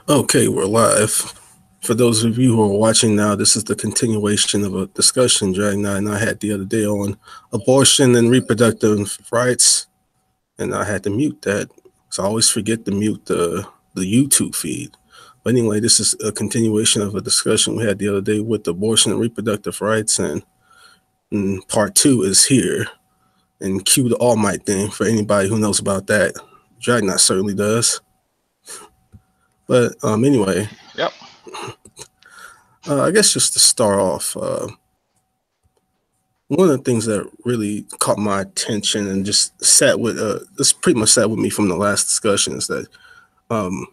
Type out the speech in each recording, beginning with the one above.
Okay, we're live. For those of you who are watching now, this is the continuation of a discussion Dragnauct and I had the other day on abortion and reproductive rights, and I had to mute that. So I always forget to mute the YouTube feed. But anyway, this is a continuation of a discussion we had the other day with abortion and reproductive rights, and part two is here. And cue the All Might thing for anybody who knows about that. Dragnauct certainly does. But anyway, Yep. I guess just to start off, one of the things that really caught my attention and just this pretty much sat with me from the last discussion is that um,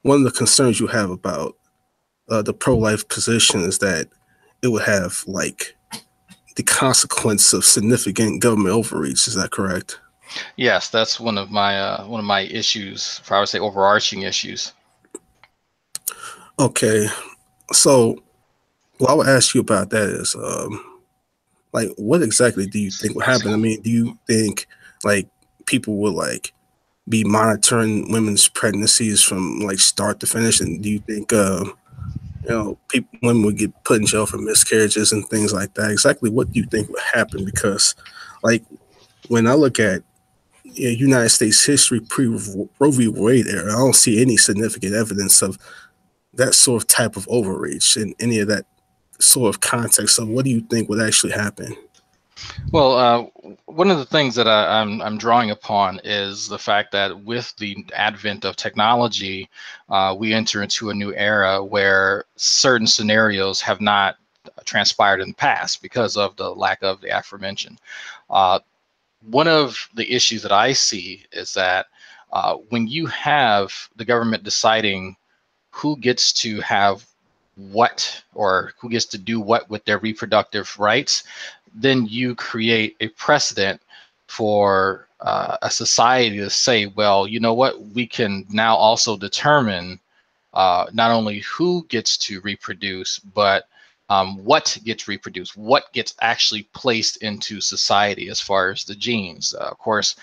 one of the concerns you have about the pro-life position is that it would have like the consequence of significant government overreach. Is that correct? Yes, that's one of my issues, if I would say overarching issues. Okay, so what I would ask you about that is like what exactly do you think would happen? I mean, do you think like people would like be monitoring women's pregnancies from like start to finish? And do you think people women would get put in jail for miscarriages and things like that? Exactly what do you think would happen? Because like when I look at United States history pre Roe v. Wade era, I don't see any significant evidence of that sort of type of overreach in any of that sort of context. So what do you think would actually happen? Well, one of the things that I'm drawing upon is the fact that with the advent of technology, we enter into a new era where certain scenarios have not transpired in the past because of the lack of the aforementioned. Uh, One of the issues that I see is that when you have the government deciding who gets to have what or who gets to do what with their reproductive rights, then you create a precedent for a society to say, well, you know what, we can now also determine not only who gets to reproduce, but what gets reproduced, what gets actually placed into society as far as the genes. Of course,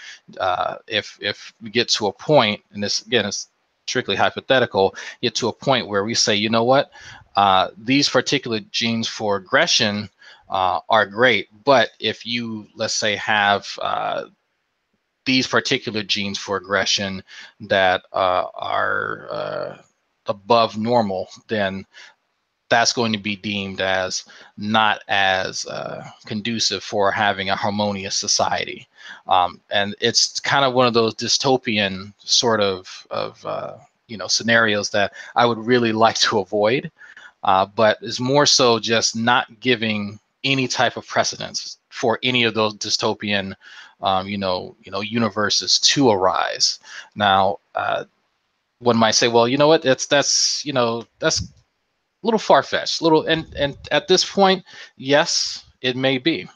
if we get to a point, and this again is strictly hypothetical, get to a point where we say, you know what, these particular genes for aggression are great, but if you, let's say, have these particular genes for aggression that are above normal, then that's going to be deemed as not as conducive for having a harmonious society. And it's kind of one of those dystopian sort of scenarios that I would really like to avoid, but it's more so just not giving any type of precedence for any of those dystopian universes to arise. Now, one might say, well, you know what, that's a little far-fetched, little, and at this point, yes, it may be,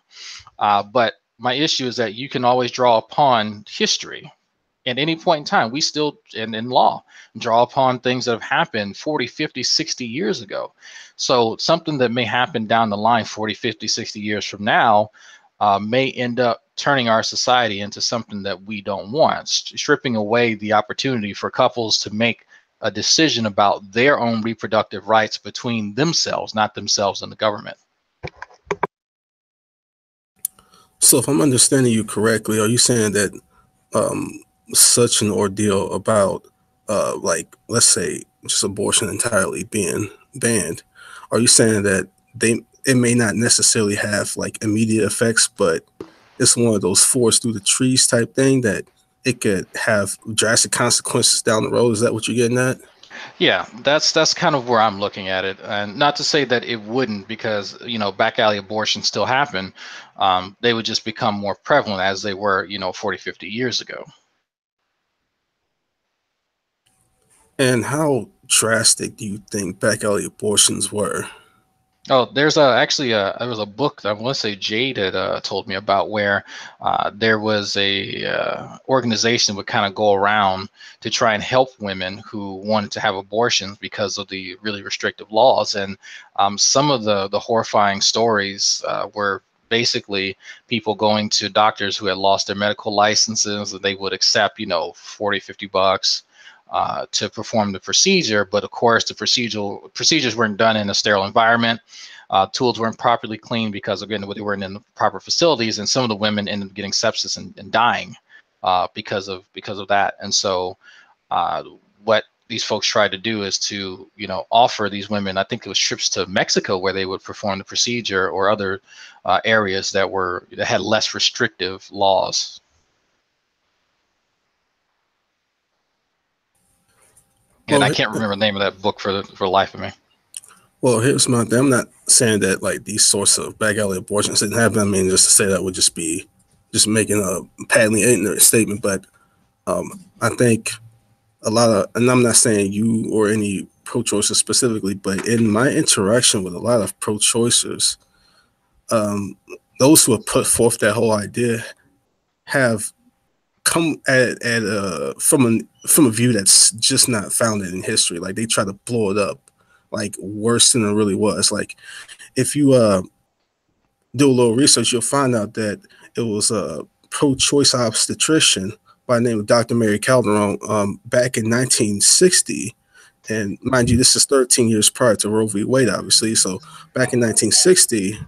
but my issue is that you can always draw upon history at any point in time. We still in law draw upon things that have happened 40, 50, 60 years ago. So something that may happen down the line 40, 50, 60 years from now may end up turning our society into something that we don't want, stripping away the opportunity for couples to make a decision about their own reproductive rights between themselves, not themselves and the government. So if I'm understanding you correctly, are you saying that um, such an ordeal about like let's say just abortion entirely being banned, are you saying that they it may not necessarily have like immediate effects, but it's one of those forest through the trees type thing that it could have drastic consequences down the road? Is that what you're getting at? Yeah, that's kind of where I'm looking at it, and not to say that it wouldn't, because back alley abortions still happen. They would just become more prevalent as they were 40, 50 years ago. And how drastic do you think back alley abortions were? Oh, there's actually there was a book that I want to say Jade had told me about, where there was a organization that would kind of go around to try and help women who wanted to have abortions because of the really restrictive laws. And some of the horrifying stories were basically people going to doctors who had lost their medical licenses, and they would accept 40, $50 to perform the procedure. But of course, the procedures weren't done in a sterile environment. Tools weren't properly cleaned because, again, they weren't in the proper facilities, and some of the women ended up getting sepsis and dying because of that. And so, what these folks tried to do is to, offer these women, I think it was trips to Mexico where they would perform the procedure, or other areas that had less restrictive laws. And Well, I can't remember the name of that book for the life of me. well, here's my thing. I'm not saying that like these sorts of back alley abortions didn't happen. I mean, just to say that would just be just making a patently ignorant statement. But I think a lot of, and I'm not saying you or any pro-choicers specifically, but in my interaction with a lot of pro-choicers, um, those who have put forth that whole idea have come at from a view that's just not founded in history. Like they try to blow it up like worse than it really was. Like if you do a little research, you'll find out that it was a pro-choice obstetrician by the name of Dr. Mary Calderon back in 1960. And mind you, this is 13 years prior to Roe v. Wade, obviously. So back in 1960,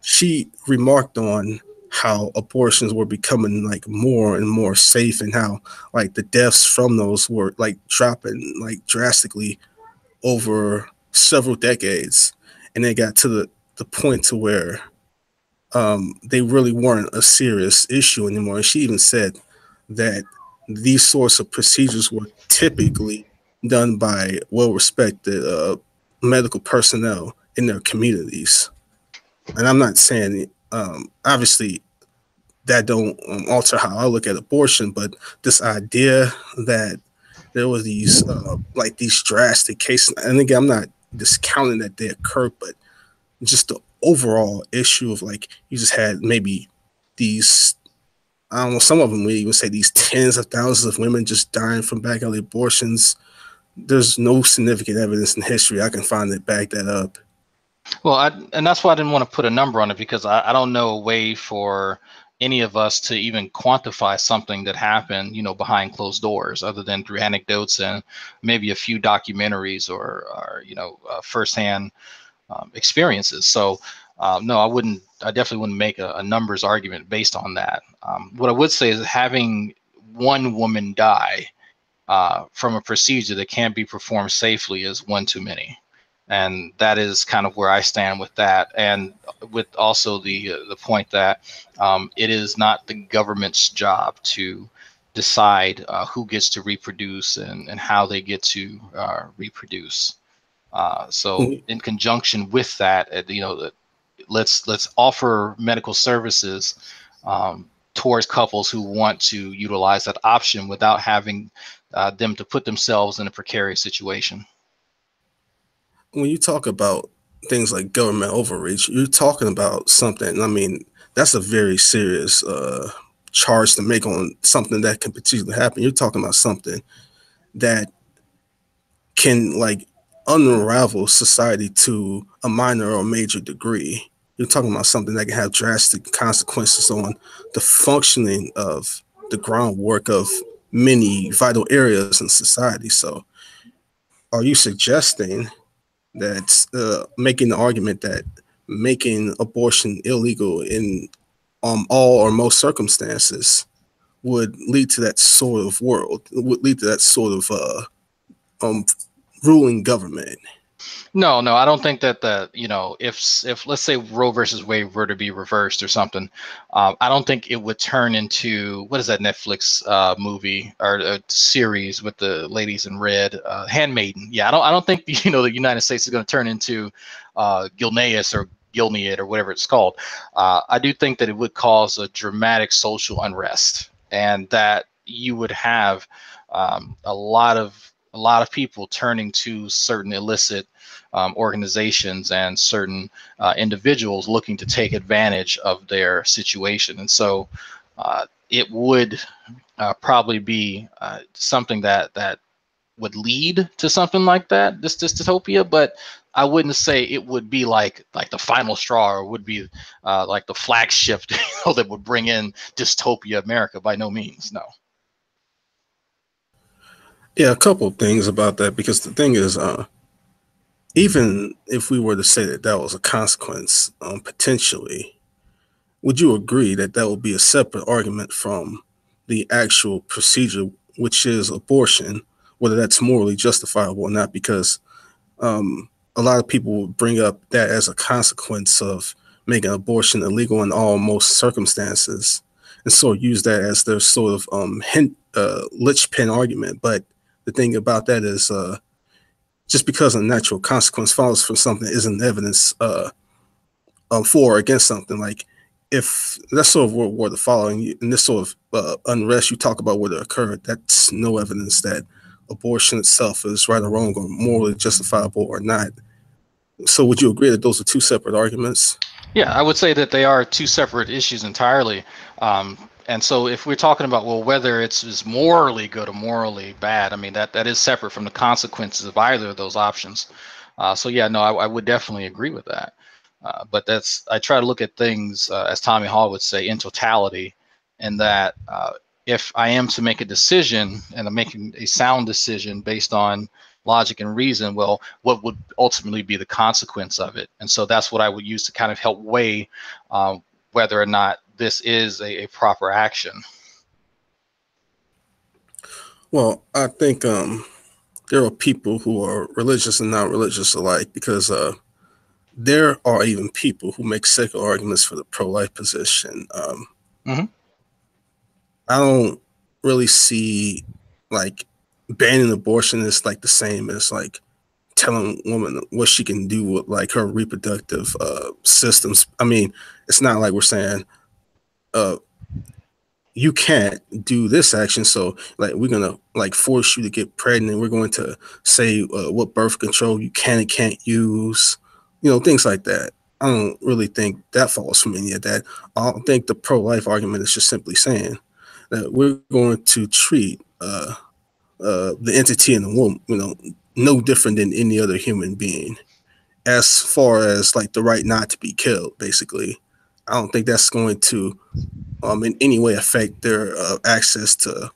she remarked on how abortions were becoming like more and more safe, and how like the deaths from those were like dropping like drastically over several decades. And they got to the point to where they really weren't a serious issue anymore. And she even said that these sorts of procedures were typically done by well-respected medical personnel in their communities. And I'm not saying, obviously, that don't alter how I look at abortion, but this idea that there was these like these drastic cases, and again, I'm not discounting that they occurred, but just the overall issue of like you just had maybe these, I don't know, some of them would even say these tens of thousands of women just dying from back alley abortions. There's no significant evidence in history I can find that back that up. Well, and that's why I didn't want to put a number on it, because I don't know a way for any of us to even quantify something that happened, behind closed doors, other than through anecdotes and maybe a few documentaries, or firsthand experiences. So no, I definitely wouldn't make a numbers argument based on that. What I would say is having one woman die from a procedure that can't be performed safely is one too many. And that is kind of where I stand with that, and with also the point that it is not the government's job to decide who gets to reproduce and how they get to reproduce. So in conjunction with that, let's offer medical services towards couples who want to utilize that option without having them to put themselves in a precarious situation. When you talk about things like government overreach, you're talking about something. I mean, that's a very serious charge to make on something that can potentially happen. You're talking about something that can like unravel society to a minor or major degree. You're talking about something that can have drastic consequences on the functioning of the groundwork of many vital areas in society. So, are you suggesting that making the argument that making abortion illegal in all or most circumstances would lead to that sort of world, would lead to that sort of um, ruling government? No, I don't think that if let's say Roe versus Wade were to be reversed or something, I don't think it would turn into, what is that Netflix movie or series with the ladies in red, Handmaiden. Yeah, I don't think the United States is going to turn into Gilneas or Gilnead or whatever it's called. I do think that it would cause a dramatic social unrest, and that you would have a lot of people turning to certain illicit organizations and certain individuals looking to take advantage of their situation. And so it would probably be something that would lead to something like that, this dystopia. But I wouldn't say it would be like the final straw, or would be like the flagship that would bring in dystopia America. By no means, no. Yeah, a couple of things about that because the thing is, even if we were to say that that was a consequence, potentially, would you agree that that would be a separate argument from the actual procedure, which is abortion, whether that's morally justifiable or not? Because a lot of people will bring up that as a consequence of making abortion illegal in all most circumstances, and so use that as their sort of linchpin argument. But the thing about that is, just because a natural consequence follows from something isn't evidence for or against something. Like if that's sort of what the following in this sort of unrest you talk about whether it occurred, that's no evidence that abortion itself is right or wrong or morally justifiable or not. So would you agree that those are two separate arguments? Yeah, I would say that they are two separate issues entirely. And so if we're talking about, well, whether it's morally good or morally bad, I mean, that is separate from the consequences of either of those options. So yeah, no, I would definitely agree with that. But I try to look at things, as Tommy Hall would say, in totality, and that if I am to make a decision and I'm making a sound decision based on logic and reason, well, what would ultimately be the consequence of it? And so that's what I would use to kind of help weigh whether or not this is a proper action. Well, I think there are people who are religious and not religious alike because there are even people who make secular arguments for the pro-life position. Hmm. I don't really see like banning abortion is like the same as like telling women what she can do with like her reproductive systems. I mean, it's not like we're saying uh you can't do this action, so like we're gonna like force you to get pregnant. We're going to say what birth control you can and can't use, things like that. I don't really think that falls from any of that. I think the pro-life argument is just simply saying that we're going to treat the entity in the womb, no different than any other human being, as far as like the right not to be killed. Basically, I don't think that's going to in any way affect their access to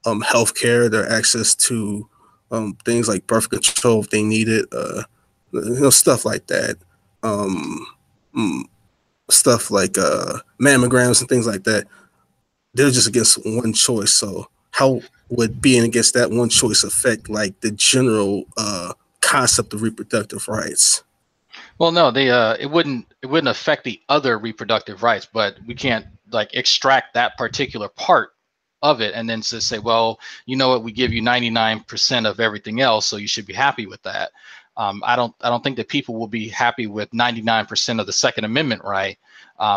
healthcare, their access to things like birth control if they need it, stuff like that. Um, mm, Stuff like mammograms and things like that. They're just against one choice. So how would being against that one choice affect like the general concept of reproductive rights? Well, no, it wouldn't affect the other reproductive rights, but we can't like extract that particular part of it and then to say, well, you know what, we give you 99% of everything else, so you should be happy with that. I don't think that people will be happy with 99% of the Second Amendment right.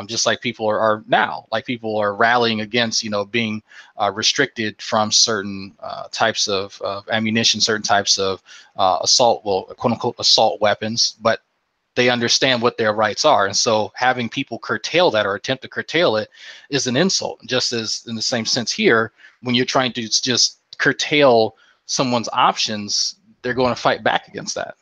Just like people are now, like people are rallying against, being restricted from certain types of ammunition, certain types of assault, well, quote unquote, assault weapons, but they understand what their rights are. And so having people curtail that or attempt to curtail it is an insult. Just as in the same sense here, when you're trying to just curtail someone's options, they're going to fight back against that.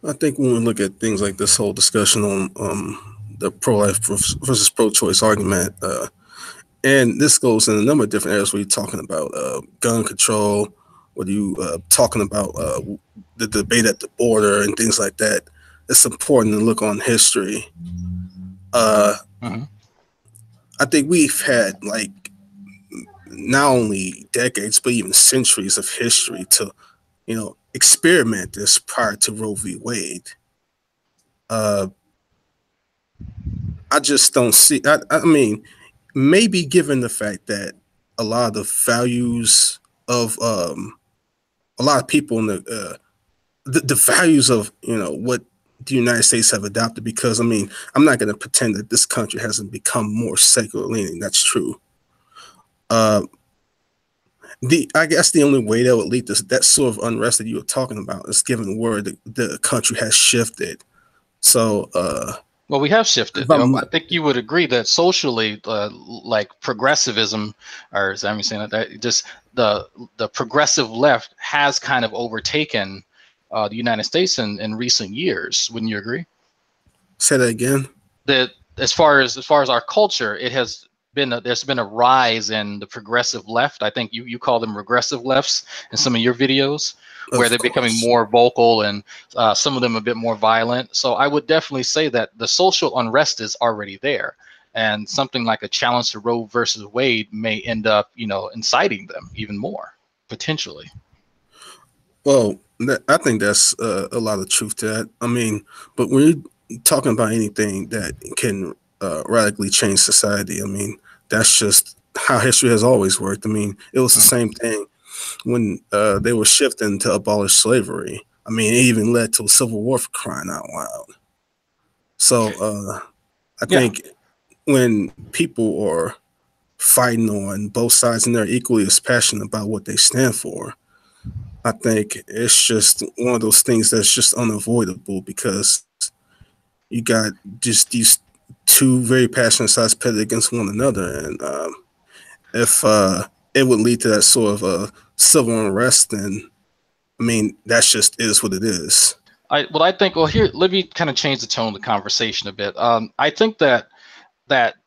I think when we look at things like this whole discussion on the pro-life versus pro-choice argument, and this goes in a number of different areas where you're talking about gun control, whether you talking about the debate at the border and things like that. It's important to look on history. Mhm. I think we've had like not only decades but even centuries of history to experiment this prior to Roe v. Wade. Uh, I just don't see. I mean, maybe given the fact that a lot of the values of a lot of people in the values of what the United States have adopted. Because I mean, I'm not going to pretend that this country hasn't become more secular leaning. That's true. Uh, the I guess the only way that would lead to that sort of unrest that you were talking about is given where the country has shifted. So Well, we have shifted. if I'm I think you would agree that socially, like progressivism, or is that me saying that? Just the progressive left has kind of overtaken the United States in recent years. Wouldn't you agree? say that again. That as far as our culture, it has. there's been a rise in the progressive left. I think you call them regressive lefts in some of your videos, where Of they're becoming course. more vocal and some of them a bit more violent. So I would definitely say that the social unrest is already there, and something like a challenge to Roe versus Wade may end up, inciting them even more potentially. Well, I think that's a lot of truth to that. I mean, but when you're talking about anything that can radically change society, I mean, that's just how history has always worked. I mean, it was the Mhm. same thing when they were shifting to abolish slavery. I mean, it even led to a civil war for crying out loud. So I Yeah. think when people are fighting on both sides and they're equally as passionate about what they stand for, I think it's just one of those things that's just unavoidable because you got just these two very passionate sides pitted against one another, and if it would lead to that sort of civil unrest, then I mean that's just is what it is. I think, well, here, let me kind of change the tone of the conversation a bit. I think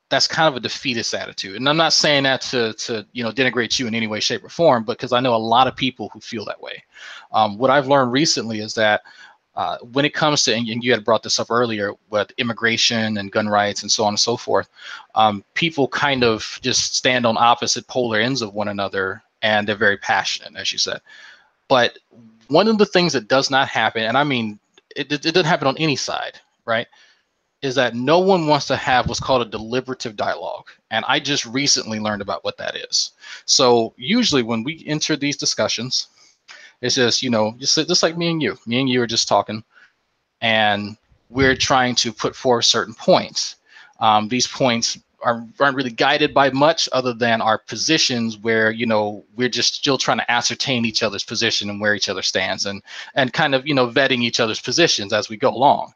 that's kind of a defeatist attitude, and I'm not saying that to denigrate you in any way, shape, or form, because I know a lot of people who feel that way. What I've learned recently is that when it comes to, and you had brought this up earlier with immigration and gun rights and so on and so forth, people kind of just stand on opposite polar ends of one another, and they're very passionate, as you said. But one of the things that does not happen, and I mean, it doesn't happen on any side, right? Is that no one wants to have what's called a deliberative dialogue. And I just recently learned about what that is. So usually when we enter these discussions, it's just, just like me and you. Me and you are just talking, and we're trying to put forth certain points. These points aren't really guided by much other than our positions, where we're just still trying to ascertain each other's position and where each other stands, and kind of vetting each other's positions as we go along.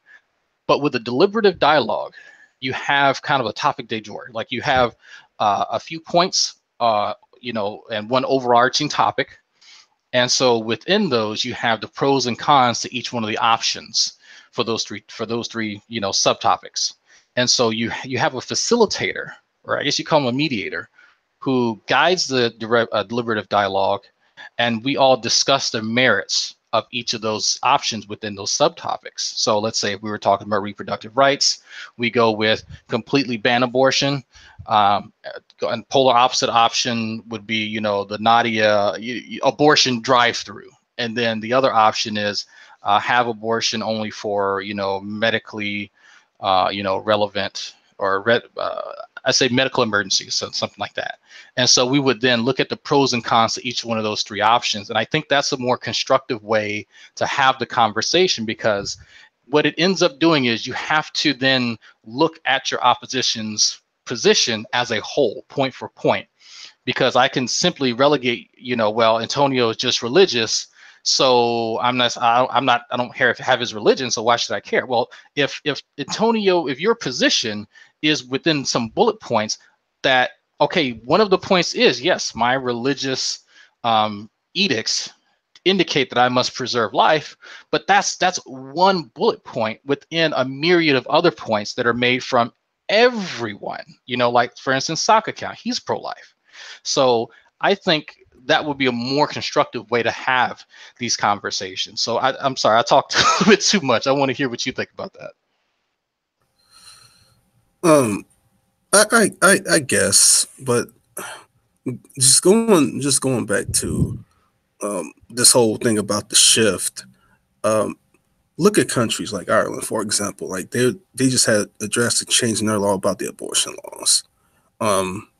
But with a deliberative dialogue, you have kind of a topic de jour. Like you have a few points, and one overarching topic. And so within those, you have the pros and cons to each one of the options for those three subtopics. And so you have a facilitator, or I guess you call him a mediator, who guides the deliberative dialogue, and we all discuss the merits of each of those options within those subtopics. So let's say if we were talking about reproductive rights, we go with completely ban abortion. And polar opposite option would be, the Nadia abortion drive-through. And then the other option is have abortion only for, medically, relevant, or I say medical emergencies, so something like that. And so we would then look at the pros and cons to each one of those three options. And I think that's a more constructive way to have the conversation, because what it ends up doing is you have to then look at your opposition's position as a whole, point for point, because I can simply relegate, well, Antonio is just religious, so I'm not, I don't care if have his religion, so why should I care? Well, if Antonio, if your position is within some bullet points that, okay, one of the points is, yes, my religious edicts indicate that I must preserve life, but that's one bullet point within a myriad of other points that are made from everyone. Like for instance, Sokka Count, he's pro-life. So I think that would be a more constructive way to have these conversations. So I'm sorry, I talked a little bit too much. I want to hear what you think about that. Um, I guess, but just going back to this whole thing about the shift. Um, Look at countries like Ireland, for example. Like they just had a drastic change in their law about the abortion laws. Um,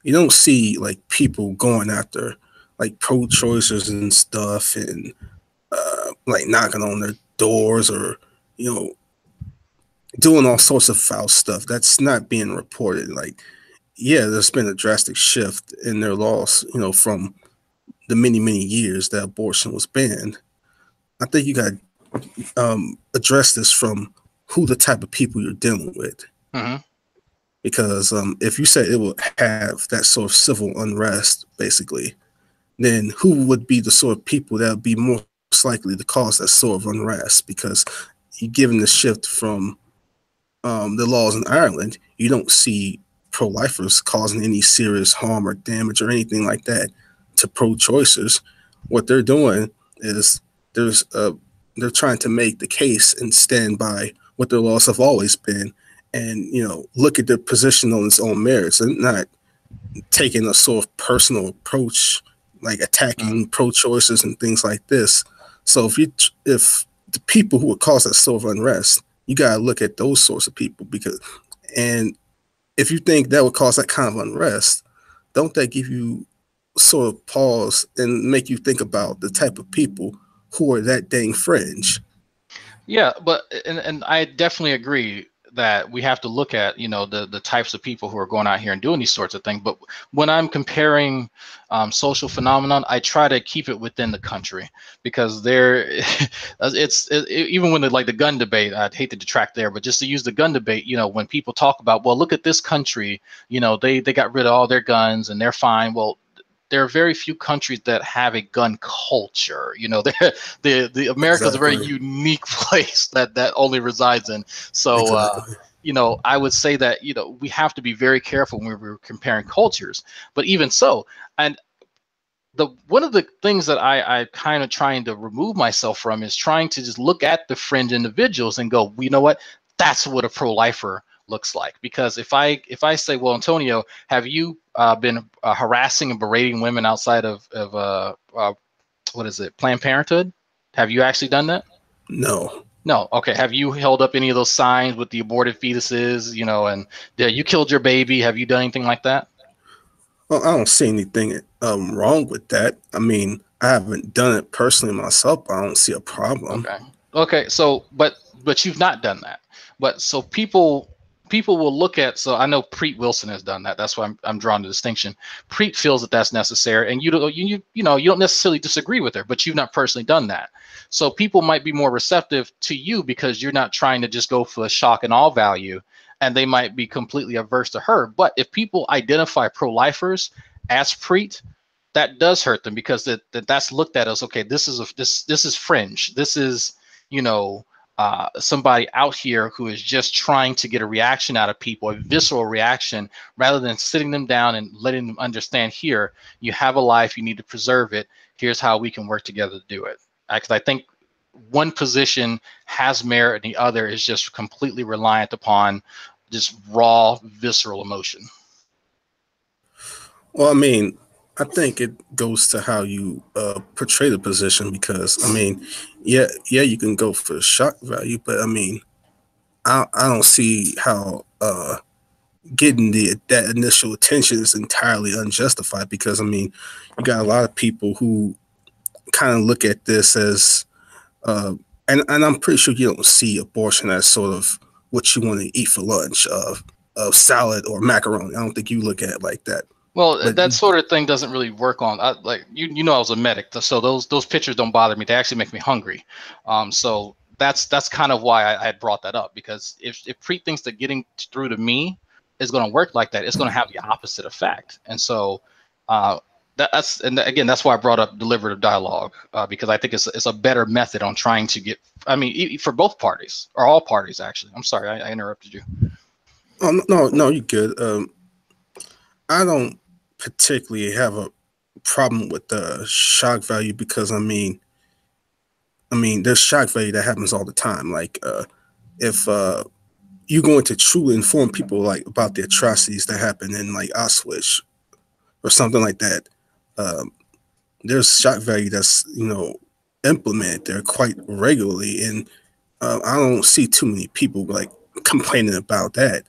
you don't see like people going after like pro-choicers and stuff, and like knocking on their doors, or you know doing all sorts of foul stuff that's not being reported. Like, yeah, there's been a drastic shift in their laws, from the many years that abortion was banned. I think you got address this from who the type of people you're dealing with. Mm-hmm. Because if you said it will have that sort of civil unrest, basically, then who would be the sort of people that would be most likely to cause that sort of unrest? Because you given the shift from the laws in Ireland, you don't see pro-lifers causing any serious harm or damage or anything like that to pro-choicers. What they're doing is there's they're trying to make the case and stand by what their laws have always been, and look at their position on its own merits, and not taking a sort of personal approach, like attacking pro-choicers and things like this. So if the people who would cause that sort of unrest, you gotta look at those sorts of people, and if you think that would cause that kind of unrest, don't that give you sort of pause and make you think about the type of people who are that dang fringe? Yeah, but and I definitely agree that we have to look at the types of people who are going out here and doing these sorts of things. But when I'm comparing social phenomenon, I try to keep it within the country, because even when like the gun debate, I'd hate to detract there, but just to use the gun debate, when people talk about, well, look at this country, they got rid of all their guns and they're fine. Well, there are very few countries that have a gun culture. The America is a very Exactly. unique place that only resides in. So, Exactly. I would say that we have to be very careful when we're comparing cultures. But even so, and the one of the things that I kind of trying to remove myself from is trying to just look at the fringe individuals and go, you know what, that's what a pro-lifer looks like. Because if I say, well, Antonio, have you been harassing and berating women outside of what is it, Planned Parenthood? Have you actually done that? No. No. Okay. Have you held up any of those signs with the aborted fetuses, and you killed your baby? Have you done anything like that? Well, I don't see anything wrong with that. I mean, I haven't done it personally myself, but I don't see a problem. Okay. Okay. So, but you've not done that. But so people will look at. So I know Preet Wilson has done that. That's why I'm drawing the distinction. Preet feels that that's necessary, and you don't necessarily disagree with her, but you've not personally done that. So people might be more receptive to you because you're not trying to just go for a shock and all value, and they might be completely averse to her. But if people identify pro-lifers as Preet, that does hurt them, because that's looked at as, okay, this is fringe. This is you know somebody out here who is just trying to get a reaction out of people, a visceral reaction, rather than sitting them down and letting them understand, here, you have a life, you need to preserve it. Here's how we can work together to do it. Because I think one position has merit and the other is just completely reliant upon just raw visceral emotion. Well, I mean, I think it goes to how you portray the position, because I mean, yeah, you can go for shock value, but I mean, I don't see how getting that initial attention is entirely unjustified, because I mean, you got a lot of people who kind of look at this as, uh, and I'm pretty sure you don't see abortion as sort of what you want to eat for lunch, of salad or macaroni. I don't think you look at it like that. Well, But that sort of thing doesn't really work on, like, I was a medic, so those pictures don't bother me. They actually make me hungry. So that's kind of why I had brought that up, because if Preet thinks that getting through to me is going to work like that, it's going to have the opposite effect. And so again, that's why I brought up deliberative dialogue, because I think it's a better method on trying to get. I mean, for both parties, or all parties, actually. I'm sorry, I interrupted you. oh, no, you're good. I don't particularly have a problem with the shock value, because I mean, there's shock value that happens all the time. Like, if you're going to truly inform people like about the atrocities that happen in like Auschwitz or something like that, um, there's shock value that's implemented there quite regularly, and I don't see too many people like complaining about that.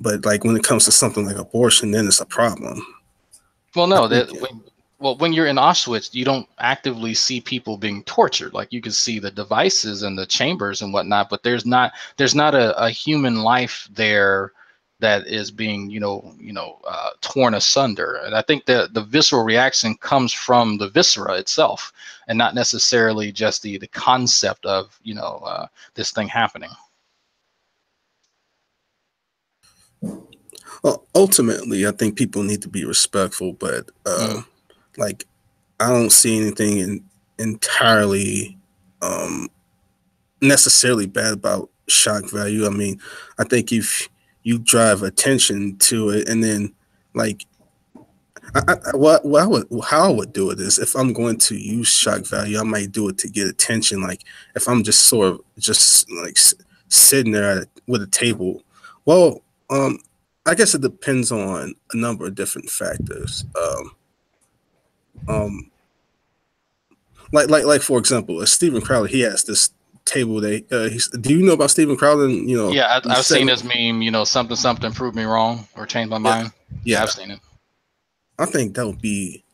But like when it comes to something like abortion, then it's a problem. Well, I no, think. when you're in Auschwitz, you don't actively see people being tortured. Like, you can see the devices and the chambers and whatnot, but there's not a human life there that is being torn asunder. And I think that the visceral reaction comes from the viscera itself, and not necessarily just the concept of this thing happening. Well, ultimately, I think people need to be respectful, but Mm. like I don't see anything entirely necessarily bad about shock value. I mean, I think if you drive attention to it, and then like what I would how I would do it is if I'm going to use shock value, I might do it to get attention. Like if I'm just sort of just like sitting there with a table. Well, I guess it depends on a number of different factors. Um, like for example, Stephen Crowder, he has this table. Do you know about Stephen Crowder? You know, Yeah, I've seen segment. this meme. Something something prove me wrong or change my Yeah, mind. Yeah, yeah. I've seen it. I think that would be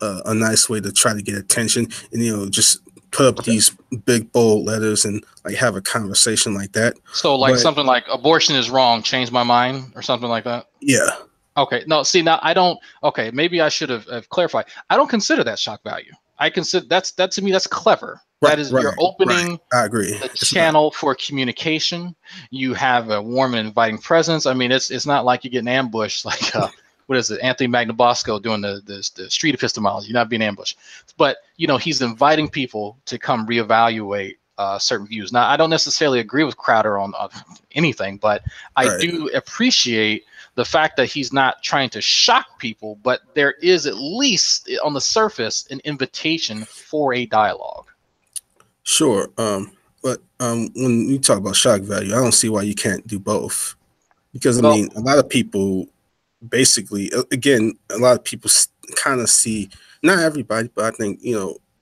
a nice way to try to get attention, and just put up these big bold letters and like have a conversation like that. So like But something like abortion is wrong, change my mind, or something like that. yeah, Okay, no, see now I don't. Okay, maybe I should have clarified. I don't consider that shock value. I consider that to me that's clever. right, That is you're right. opening I agree. the It's not channel for communication. You have a warm and inviting presence. I mean, it's not like you get an ambush like what is it, Anthony Magnabosco doing the street epistemology. You're not being ambushed, but he's inviting people to come reevaluate certain views. Now, I don't necessarily agree with Crowder on anything, but I right. do appreciate the fact that he's not trying to shock people, but there is at least on the surface an invitation for a dialogue. Sure. But when you talk about shock value, I don't see why you can't do both. Because I Well, mean, a lot of people basically, again, a lot of people kind of see, not everybody, but I think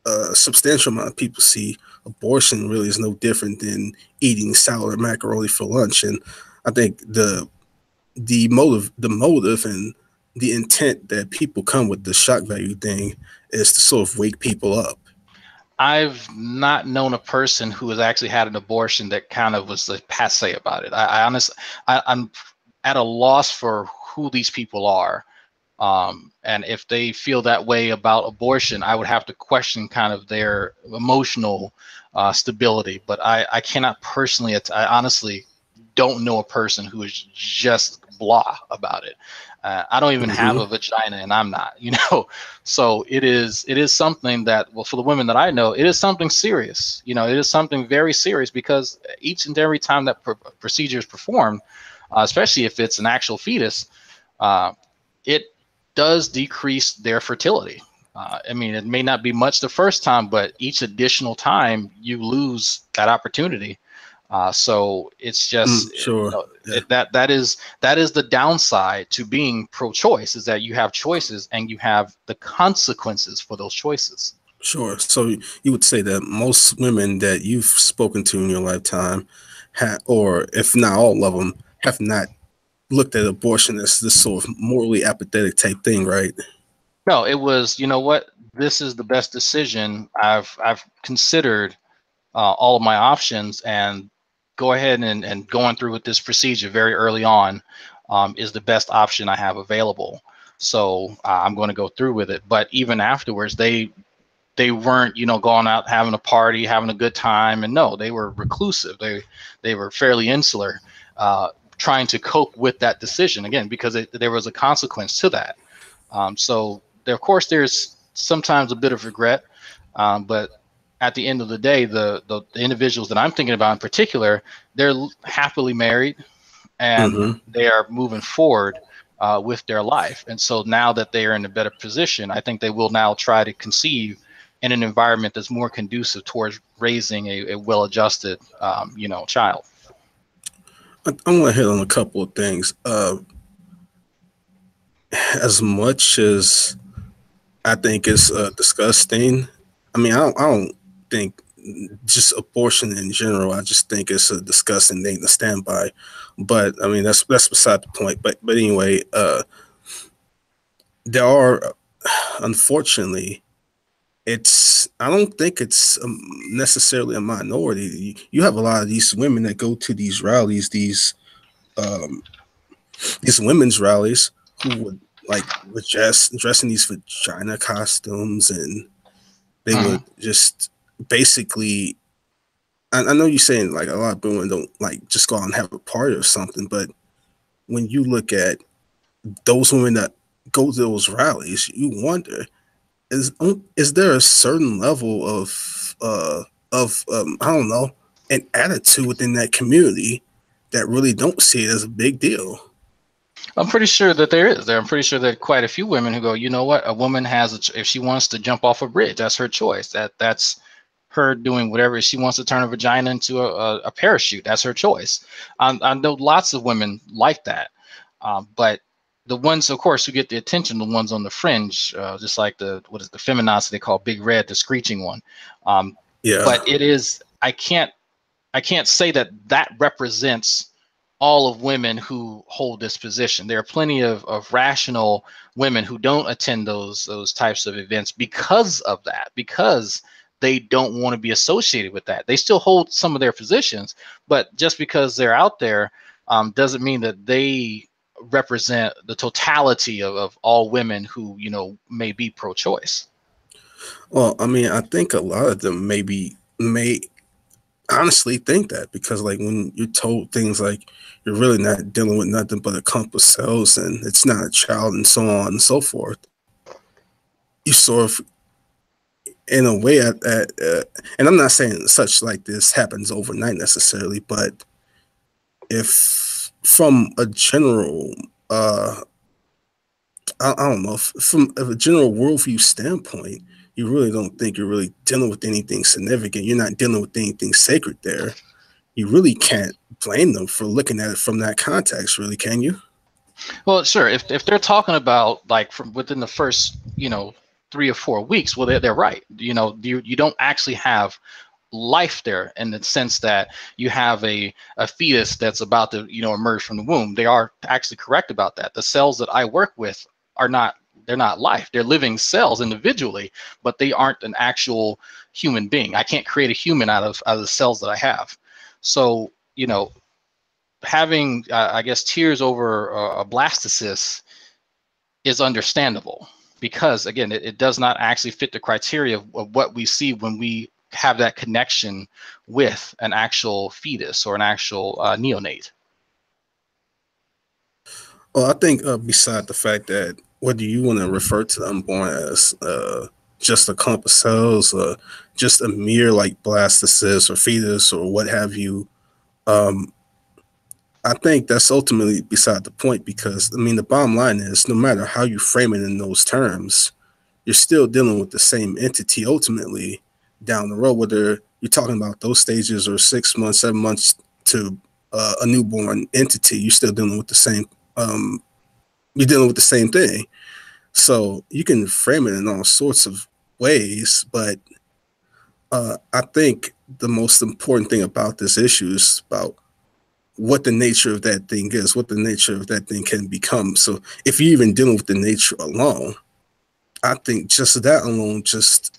a substantial amount of people see abortion really is no different than eating salad or macaroni for lunch. And I think the motive and the intent that people come with the shock value thing is to sort of wake people up. I've not known a person who has actually had an abortion that kind of was like passe about it. I honestly, I'm at a loss for who these people are. And if they feel that way about abortion, I would have to question kind of their emotional stability. But I cannot personally, I honestly don't know a person who is just blah about it. I don't even have Mm-hmm. a vagina, and I'm not, So it is something that, well, for the women that I know, it is something serious. It is something very serious because each and every time that procedure is performed, especially if it's an actual fetus, it does decrease their fertility. I mean, it may not be much the first time, but each additional time you lose that opportunity. So it's just Sure. Yeah. that is the downside to being pro-choice, is that you have choices and you have the consequences for those choices. Sure. So you would say that most women that you've spoken to in your lifetime, or if not all of them, have not looked at abortion as this sort of morally apathetic type thing, right? No, it was, what, this is the best decision I've considered, all of my options, and go ahead and going through with this procedure very early on is the best option I have available. So I'm going to go through with it. But even afterwards, they weren't, going out having a party, having a good time, and no, they were reclusive. They were fairly insular, trying to cope with that decision again because there was a consequence to that. So there, of course, there's sometimes a bit of regret, but at the end of the day, the individuals that I'm thinking about in particular, they're happily married and Mm-hmm. they are moving forward with their life. And so now that they are in a better position, I think they will now try to conceive in an environment that's more conducive towards raising a well-adjusted, child. I'm going to hit on a couple of things. As much as I think it's disgusting, I mean, I don't think just abortion in general. I just think it's a disgusting thing to stand by. But I mean, that's beside the point. But anyway, there are, unfortunately, I don't think it's necessarily a minority. You have a lot of these women that go to these rallies, um, these women's rallies, who would like dress in these vagina costumes, and they Mhm. would just basically. I know you're saying like a lot of women don't like just go out and have a party or something, but when you look at those women that go to those rallies, you wonder is there a certain level of I don't know, an attitude within that community that really don't see it as a big deal. I'm pretty sure that there is. I'm pretty sure that quite a few women who go, you know what, a woman has, if she wants to jump off a bridge, that's her choice. That's her doing whatever. If she wants to turn a vagina into a parachute, that's her choice. I know lots of women like that, but the ones, of course, who get the attention, the ones on the fringe, just like what is the feminazi they call Big Red, the screeching one. Yeah. But it is, I can't say that represents all of women who hold this position. There are plenty of rational women who don't attend those types of events because of that, because they don't want to be associated with that. They still hold some of their positions, but just because they're out there doesn't mean that they represent the totality of all women who, you know, may be pro-choice. Well, I mean, I think a lot of them may honestly think that, because like when you're told things like you're really not dealing with nothing but a clump of cells and it's not a child and so on and so forth, you sort of, in a way, and I'm not saying such like this happens overnight necessarily, but if from a general, I don't know, from a general worldview standpoint, you really don't think you're really dealing with anything significant. You're not dealing with anything sacred there. You really can't blame them for looking at it from that context, really, can you? Well, sure. If they're talking about like from within the first, 3 or 4 weeks, well, they're right. You don't actually have life there in the sense that you have a fetus that's about to, emerge from the womb. They are actually correct about that. The cells that I work with are not, they're not life. They're living cells individually, but they aren't an actual human being. I can't create a human out of the cells that I have. So, having, I guess, tears over a blastocyst is understandable because, again, it does not actually fit the criteria of what we see when we have that connection with an actual fetus or an actual neonate. Well, I think beside the fact that whether you want to refer to the unborn as just a clump of cells, just a mere like blastocyst or fetus or what have you, um, I think that's ultimately beside the point, because I mean the bottom line is no matter how you frame it in those terms, you're still dealing with the same entity ultimately down the road, whether you're talking about those stages or 6 months, 7 months to a newborn entity. You're still dealing with the same. You're dealing with the same thing. So you can frame it in all sorts of ways, but I think the most important thing about this issue is about what the nature of that thing is, what the nature of that thing can become. So if you're even dealing with the nature alone, I think just that alone just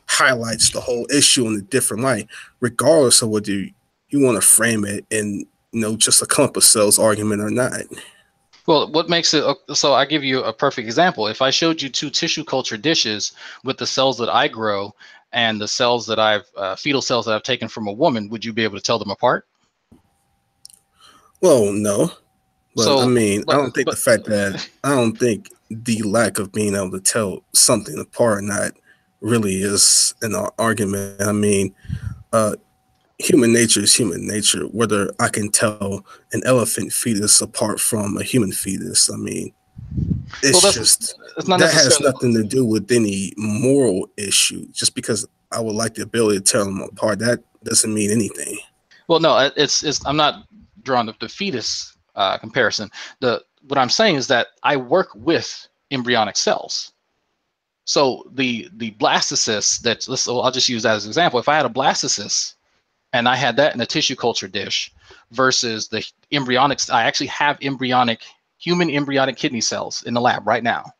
highlights the whole issue in a different light, regardless of whether you want to frame it in just a clump of cells argument or not. Well, what makes it so? I give you a perfect example. If I showed you two tissue culture dishes with the cells that I grow and the cells that I've fetal cells that I've taken from a woman, would you be able to tell them apart? Well, no, but I So, mean, but I don't think the lack of being able to tell something apart not really is an argument. I mean, uh, human nature is human nature. Whether I can tell an elephant fetus apart from a human fetus, I mean, well, it's just it's not that has necessarily. nothing to do with any moral issue. Just because I would like the ability to tell them apart, that doesn't mean anything. Well, no, it's. I'm not drawing the fetus comparison. What I'm saying is that I work with embryonic cells. So the blastocyst so I'll just use that as an example. If I had a blastocyst and I had that in a tissue culture dish versus the embryonic, I actually have human embryonic kidney cells in the lab right now.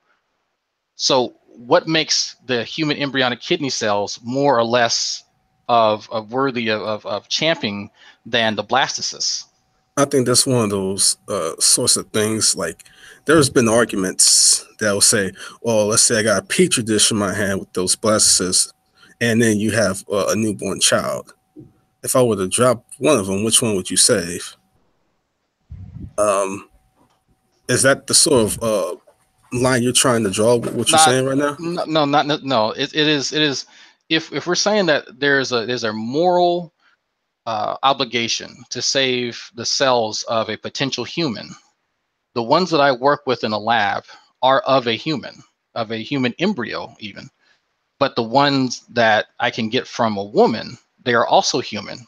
So what makes the human embryonic kidney cells more or less of worthy of championing than the blastocysts? I think that's one of those sorts of things. Like, there's been arguments that will say, well, let's say I got a petri dish in my hand with those blastocysts, and then you have a newborn child. If I were to drop one of them, which one would you save? Um, is that the sort of line you're trying to draw with what you're Not, saying right now? no, no. It is. If we're saying that there's a moral obligation to save the cells of a potential human, the ones that I work with in a lab are of a human embryo even. But the ones that I can get from a woman, they are also human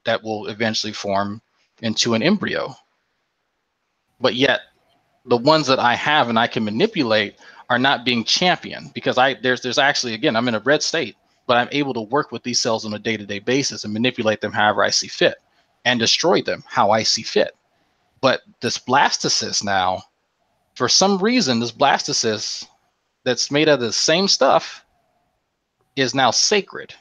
that will eventually form into an embryo. But yet the ones that I have and I can manipulate are not being championed, because there's actually, again, I'm in a red state, but I'm able to work with these cells on a day-to-day basis and manipulate them however I see fit and destroy them how I see fit. But this blastocyst now, for some reason, this blastocyst that's made out of the same stuff is now sacred.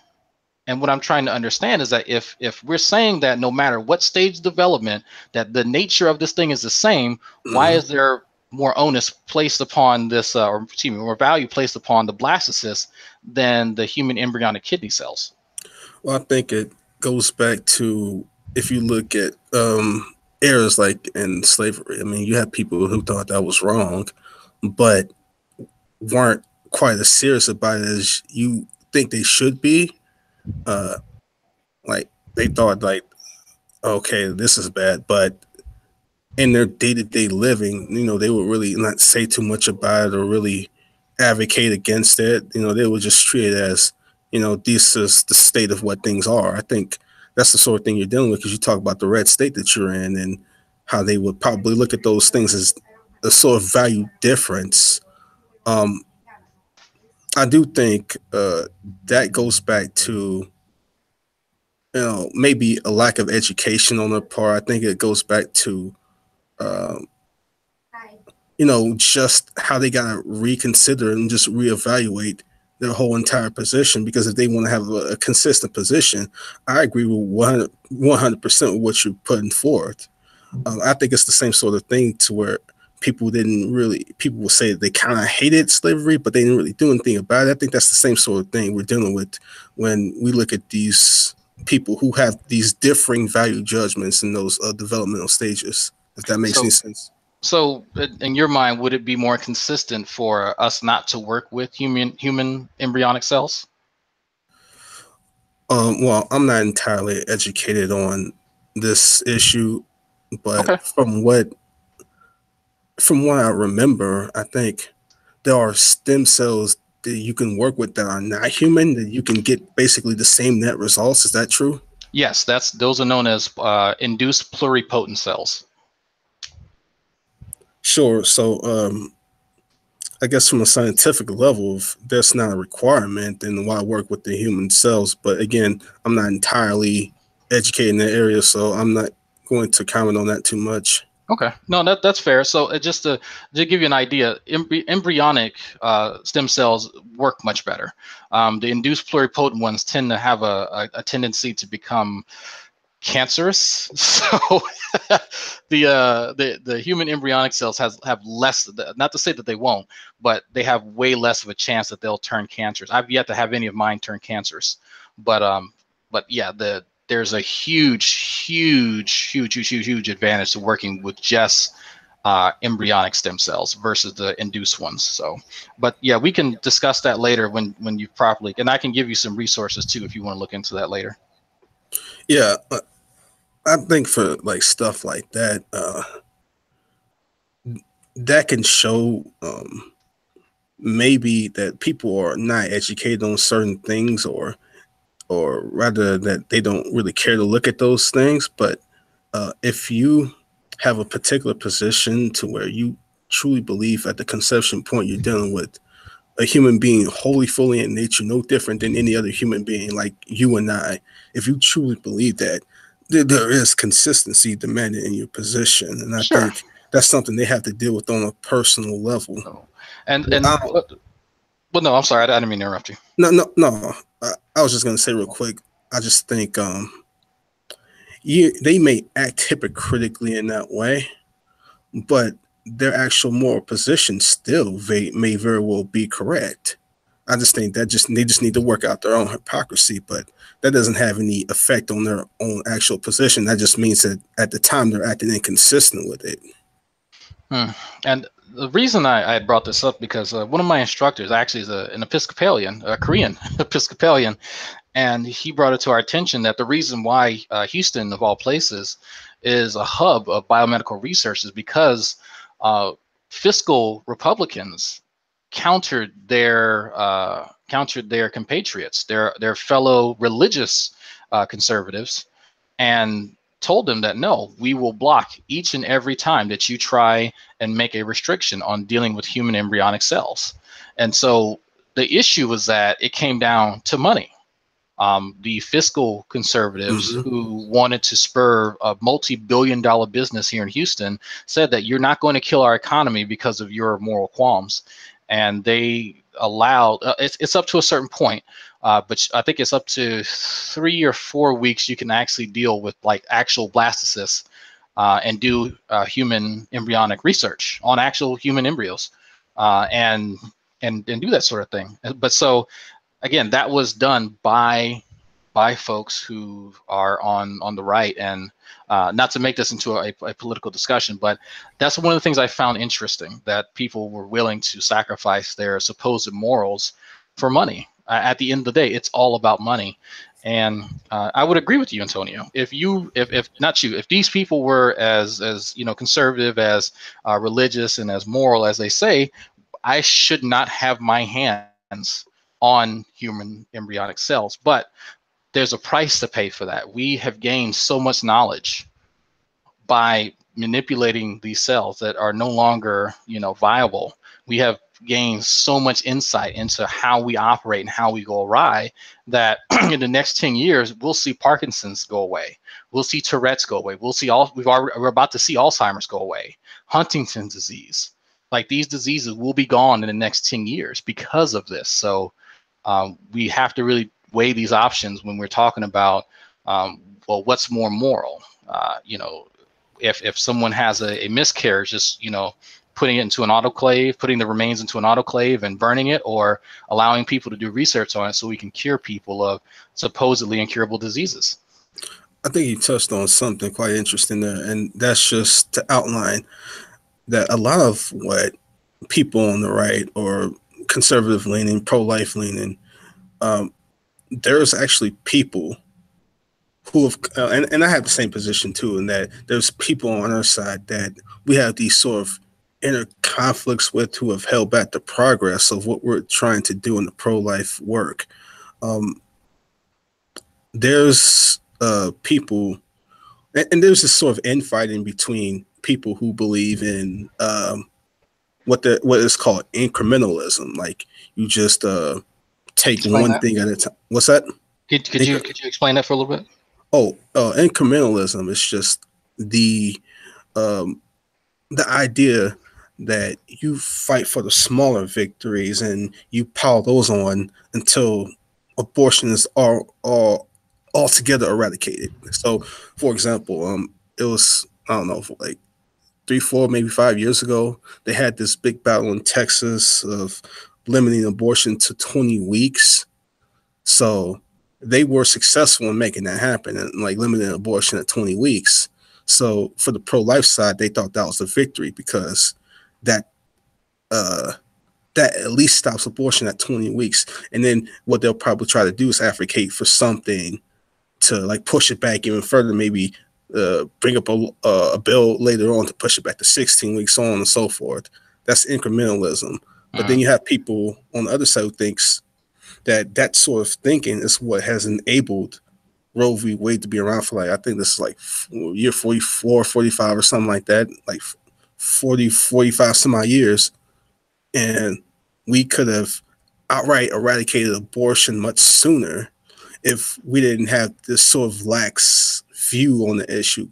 And what I'm trying to understand is that if we're saying that no matter what stage of development, that the nature of this thing is the same, why is there more onus placed upon this, or excuse me, more value placed upon the blastocyst than the human embryonic kidney cells? Well, I think it goes back to, if you look at eras like in slavery. I mean, you had people who thought that was wrong, but weren't quite as serious about it as you think they should be. Uh, like they thought, like, okay, this is bad, but in their day-to-day living, they would really not say too much about it or really advocate against it. They would just treat it as, this is the state of what things are. I think that's the sort of thing you're dealing with, because you talk about the red state that you're in and how they would probably look at those things as a sort of value difference. I do think that goes back to, maybe a lack of education on their part. I think it goes back to, um, just how they got to reconsider and just reevaluate their whole entire position. Because if they want to have a consistent position, I agree with 100% with what you're putting forth. I think it's the same sort of thing, to where people will say they kind of hated slavery, but they didn't really do anything about it. I think that's the same sort of thing we're dealing with when we look at these people who have these differing value judgments in those developmental stages, if that makes any sense. So in your mind, would it be more consistent for us not to work with human embryonic cells? Well, I'm not entirely educated on this issue, but Okay. from what I remember, I think there are stem cells that you can work with that are not human, that you can get basically the same net results. Is that true? Yes, those are known as induced pluripotent cells. Sure. So, I guess from a scientific level, if that's not a requirement, then why work with the human cells? But again, I'm not entirely educated in that area, so I'm not going to comment on that too much. Okay, no, that's fair. So just to give you an idea, embryonic stem cells work much better. The induced pluripotent ones tend to have a tendency to become cancerous. So the human embryonic cells have less. Not to say that they won't, but they have way less of a chance that they'll turn cancerous. I've yet to have any of mine turn cancerous, but yeah, there's a huge advantage to working with just embryonic stem cells versus the induced ones. So, but yeah, we can discuss that later when you properly, and I can give you some resources too if you want to look into that later. Yeah, I think for like stuff like that, that can show maybe that people are not educated on certain things, or rather that they don't really care to look at those things. But if you have a particular position to where you truly believe at the conception point you're dealing with a human being wholly, fully in nature, no different than any other human being like you and I, if you truly believe that, there is consistency demanded in your position. And I Sure. think that's something they have to deal with on a personal level. Oh. Well, no, I'm sorry, I didn't mean to interrupt you. No. I was just going to say real quick, I just think they may act hypocritically in that way, but their actual moral position still may very well be correct. I just think they just need to work out their own hypocrisy, but that doesn't have any effect on their own actual position. That just means that at the time they're acting inconsistent with it. And the reason I had brought this up because one of my instructors actually is an Episcopalian, a Korean Episcopalian, And he brought it to our attention that the reason why Houston, of all places, is a hub of biomedical research is because uh, fiscal Republicans countered their compatriots, their fellow religious conservatives, and told them that no, we will block each and every time that you try and make a restriction on dealing with human embryonic cells. And so the issue was that it came down to money. The fiscal conservatives Hmm. who wanted to spur a multi-billion-dollar business here in Houston said that you're not going to kill our economy because of your moral qualms, and they allowed it's up to a certain point, but I think it's up to 3 or 4 weeks you can actually deal with like actual blastocysts and do human embryonic research on actual human embryos, and and do that sort of thing. But so again, that was done by folks who are on the right, and not to make this into a political discussion, but that's one of the things I found interesting, that people were willing to sacrifice their supposed morals for money. At the end of the day, it's all about money. And I would agree with you, Antonio. If not you, if these people were as conservative, as religious, and as moral as they say, I should not have my hands on human embryonic cells. But there's a price to pay for that. We have gained so much knowledge by manipulating these cells that are no longer, viable. We have gained so much insight into how we operate and how we go awry that in the next 10 years, we'll see Parkinson's go away. We'll see Tourette's go away. We're about to see Alzheimer's go away, Huntington's disease. Like, these diseases will be gone in the next 10 years because of this. So we have to really weigh these options when we're talking about, well, what's more moral? If someone has a miscarriage, just putting it into an autoclave, putting the remains into an autoclave and burning it, or allowing people to do research on it so we can cure people of supposedly incurable diseases. I think you touched on something quite interesting there, and that's just to outline that a lot of what people on the right or conservative leaning, pro life leaning, um, there's actually people who have, and I have the same position too, in that there's people on our side that we have these sort of inner conflicts with, who have held back the progress of what we're trying to do in the pro life work. Um, there's people, and there's this sort of infighting between people who believe in what is called incrementalism. Like, you just take Explain one that. thing at a time. What's that? Could you explain that for a little bit? Oh, incrementalism is just the um, the idea that you fight for the smaller victories and you pile those on until abortion is all altogether eradicated. So, for example, it was, I don't know, like 3, 4, maybe 5 years ago, they had this big battle in Texas of limiting abortion to 20 weeks. So they were successful in making that happen and like limiting abortion at 20 weeks. So for the pro-life side, they thought that was a victory, because that uh, that at least stops abortion at 20 weeks. And then what they'll probably try to do is advocate for something to like push it back even further, maybe bring up a bill later on to push it back to 16 weeks, on and so forth. That's incrementalism. But then Mm. you have people on the other side who thinks that sort of thinking is what has enabled Roe v. Wade to be around for, like, I think this is like year 44, 45 or something like that, like 40, 45 some odd years. And we could have outright eradicated abortion much sooner if we didn't have this sort of lax view on the issue.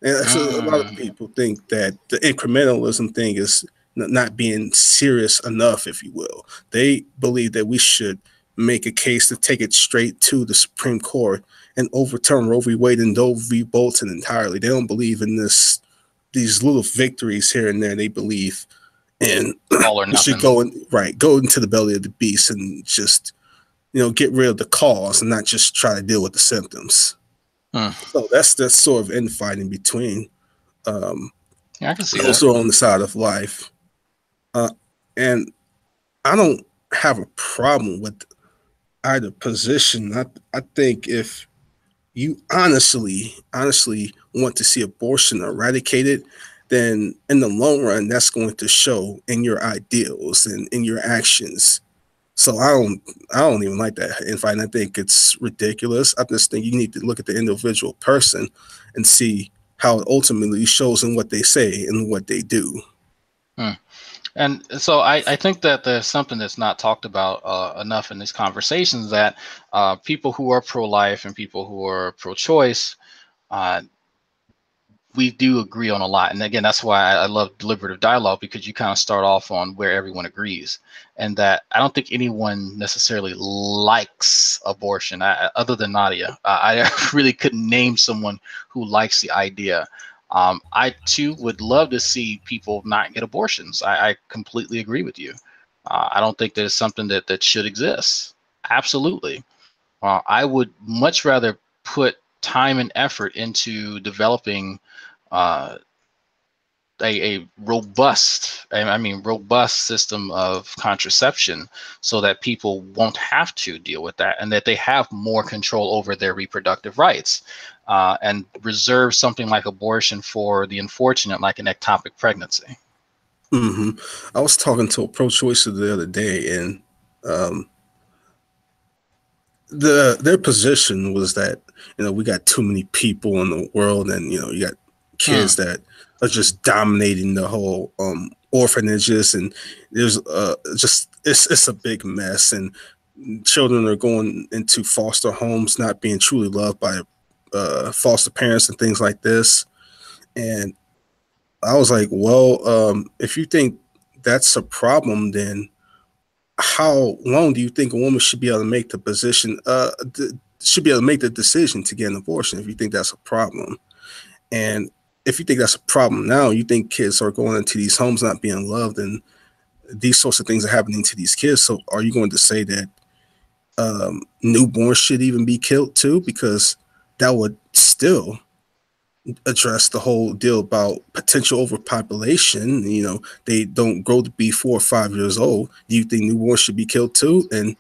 And so a lot of Mm. people think that the incrementalism thing is not being serious enough, if you will. They believe that we should make a case to take it straight to the Supreme Court and overturn Roe v. Wade and Doe v. Bolton entirely. They don't believe in these little victories here and there. They believe in All or we should nothing. go into the belly of the beast and just get rid of the cause and not just try to deal with the symptoms. Mm. So that's sort of infighting between um, Yeah, I can see those that. who are on the side of life. Uh, and I don't have a problem with either position. I think if you honestly want to see abortion eradicated, then in the long run, that's going to show in your ideals and in your actions. So I don't even like that in fight. I think it's ridiculous. I just think you need to look at the individual person and see how it ultimately shows in what they say and what they do. Hmm. And so I think that there's something that's not talked about enough in these conversations, that people who are pro-life and people who are pro-choice, uh, we do agree on a lot. And again, that's why I love deliberative dialogue, because you kind of start off on where everyone agrees. And that I don't think anyone necessarily likes abortion, other than Nadia. I really couldn't name someone who likes the idea. I too would love to see people not get abortions. I completely agree with you. I don't think there's something that should exist. Absolutely. I would much rather put time and effort into developing uh, a robust, I mean, robust system of contraception, so that people won't have to deal with that, and that they have more control over their reproductive rights, and reserve something like abortion for the unfortunate, like an ectopic pregnancy. Hmm. I was talking to a pro-choicer the other day, and um, their position was that we got too many people in the world, and you got Mm, kids that are just dominating the whole orphanages, and there's just it's a big mess, and children are going into foster homes, not being truly loved by foster parents and things like this. And I was like, well, if you think that's a problem, then how long do you think a woman should be able to make the position should be able to make the decision to get an abortion if you think that's a problem? And if you think that's a problem now, you think kids are going into these homes not being loved, and these sorts of things are happening to these kids. So are you going to say that newborns should even be killed too? Because that would still address the whole deal about potential overpopulation. They don't grow to be 4 or 5 years old. Do you think newborns should be killed too? And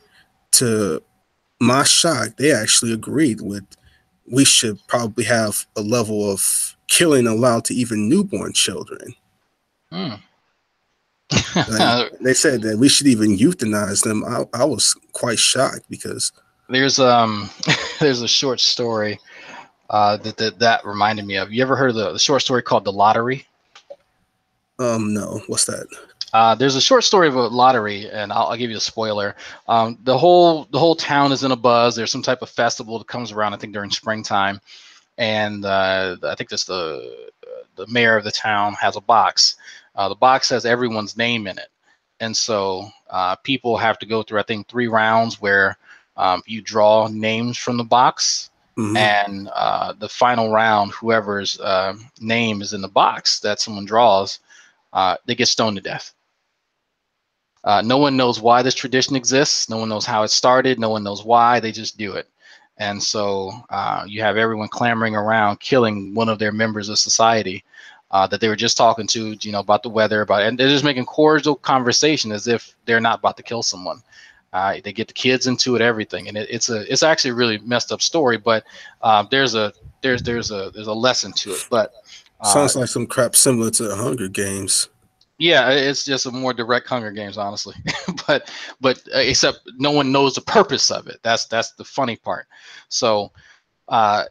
to my shock, they actually agreed with we should probably have a level of killing allowed to even newborn children. mm. Like they said that we should even euthanize them. I was quite shocked because There's there's a short story that reminded me of. You ever heard of the short story called The Lottery? no, what's that? There's a short story of a lottery, and I'll give you a spoiler. The whole town is in a buzz. There's some type of festival that comes around, I think during springtime, and I think that's the mayor of the town has a box. The box has everyone's name in it, and so people have to go through, I think, 3 rounds where you draw names from the box, Mm-hmm. and the final round, whoever's name is in the box that someone draws, they get stoned to death. No one knows why this tradition exists. No one knows how it started. No one knows why. They just do it. And so you have everyone clamoring around, killing one of their members of society that they were just talking to, about the weather, and they're just making cordial conversation as if they're not about to kill someone. They get the kids into it, everything, and it's actually a really messed up story. But there's a lesson to it. But uh, Sounds like some crap similar to the Hunger Games. yeah, it's just a more direct Hunger Games, honestly. but except no one knows the purpose of it. That's the funny part. So uh,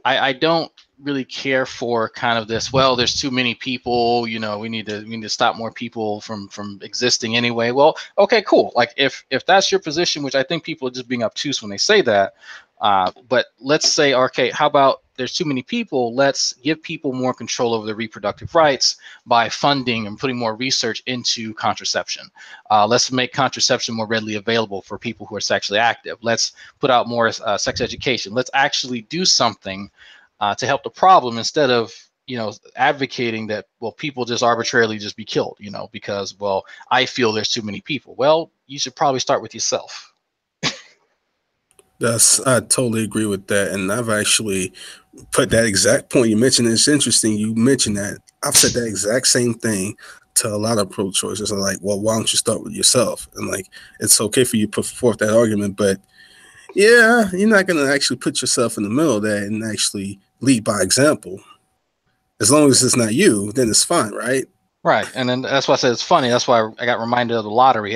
I don't really care for kind of this. Well, there's too many people. We need to stop more people from existing anyway. Well, okay, cool. Like if that's your position, which I think people are just being obtuse when they say that. But let's say, okay, how about there's too many people? Let's give people more control over their reproductive rights by funding and putting more research into contraception. Let's make contraception more readily available for people who are sexually active. Let's put out more sex education. Let's actually do something to help the problem, instead of advocating that, well, people just arbitrarily just be killed, because, well, I feel there's too many people. Well, you should probably start with yourself. I totally agree with that, and I've actually put that exact point you mentioned. It's interesting you mentioned that. I've said that exact same thing to a lot of pro-choicers are like, well, why don't you start with yourself? And like, it's okay for you to put forth that argument, but yeah, you're not going to actually put yourself in the middle of that and actually lead by example. As long as it's not you, then it's fine, right? Right, and then that's why I said it's funny. That's why I got reminded of the lottery.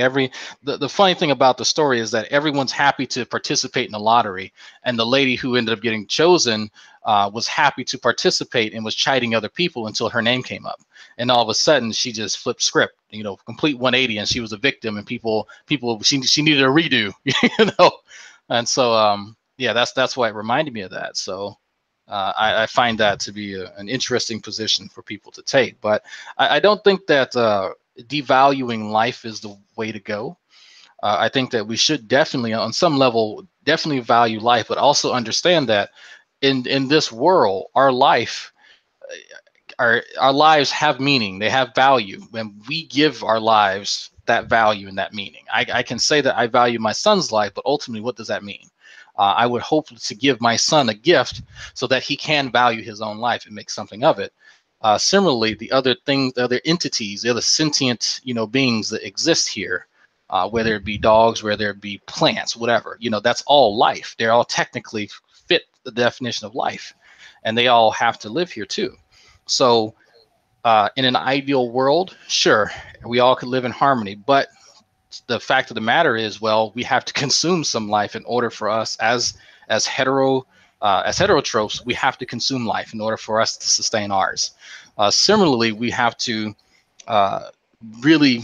The funny thing about the story is that everyone's happy to participate in the lottery, and the lady who ended up getting chosen was happy to participate and was chiding other people until her name came up, and all of a sudden she just flipped script, complete 180, and she was a victim, and people she needed a redo, and so yeah, that's why it reminded me of that. So. I find that to be an interesting position for people to take, but I don't think that devaluing life is the way to go. I think that we should definitely, on some level, definitely value life, but also understand that in this world, our lives have meaning. They have value, and we give our lives that value and that meaning. I can say that I value my son's life, but ultimately, what does that mean? I would hope to give my son a gift so that he can value his own life and make something of it. Similarly, the other things, the other entities, the other sentient, beings that exist here, whether it be dogs, whether it be plants, whatever, that's all life. They're all technically fit the definition of life, and they all have to live here too. So, in an ideal world, sure, we all could live in harmony, but the fact of the matter is, well, we have to consume some life in order for us as heterotrophs, we have to consume life in order for us to sustain ours. Similarly, we have to uh, really,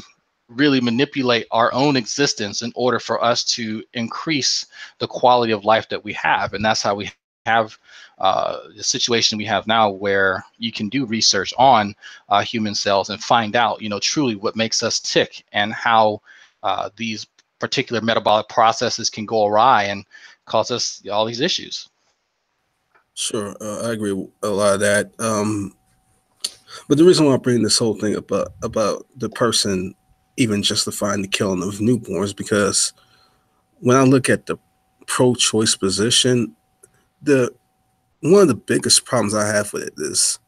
really manipulate our own existence in order for us to increase the quality of life that we have, and that's how we have the situation we have now, where you can do research on human cells and find out, truly what makes us tick and how these particular metabolic processes can go awry and cause us all these issues. Sure, I agree with a lot of that. But the reason why I bring this whole thing about the person even justifying the killing of newborns, because when I look at the pro-choice position, the one of the biggest problems I have with it is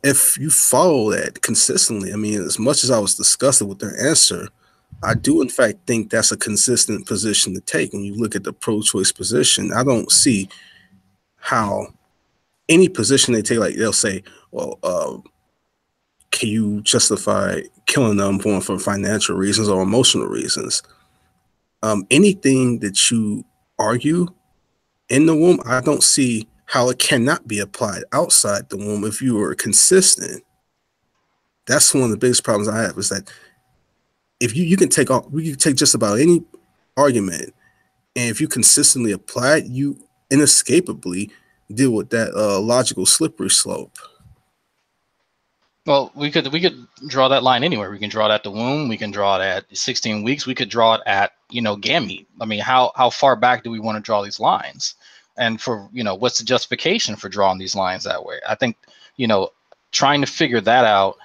if you follow that consistently. I mean, as much as I was disgusted with their answer, I do in fact think that's a consistent position to take. When you look at the pro-choice position, I don't see how any position they take, like they'll say, well, can you justify killing the unborn for financial reasons or emotional reasons? Anything that you argue in the womb, I don't see how it cannot be applied outside the womb if you are consistent. That's one of the biggest problems I have, is that if you can take just about any argument, and if you consistently apply it, you inescapably deal with that logical slippery slope. Well, we could draw that line anywhere. We can draw it at the womb. We can draw it at 16 weeks. We could draw it at gamete. I mean, how far back do we want to draw these lines? And for what's the justification for drawing these lines that way? I think trying to figure that out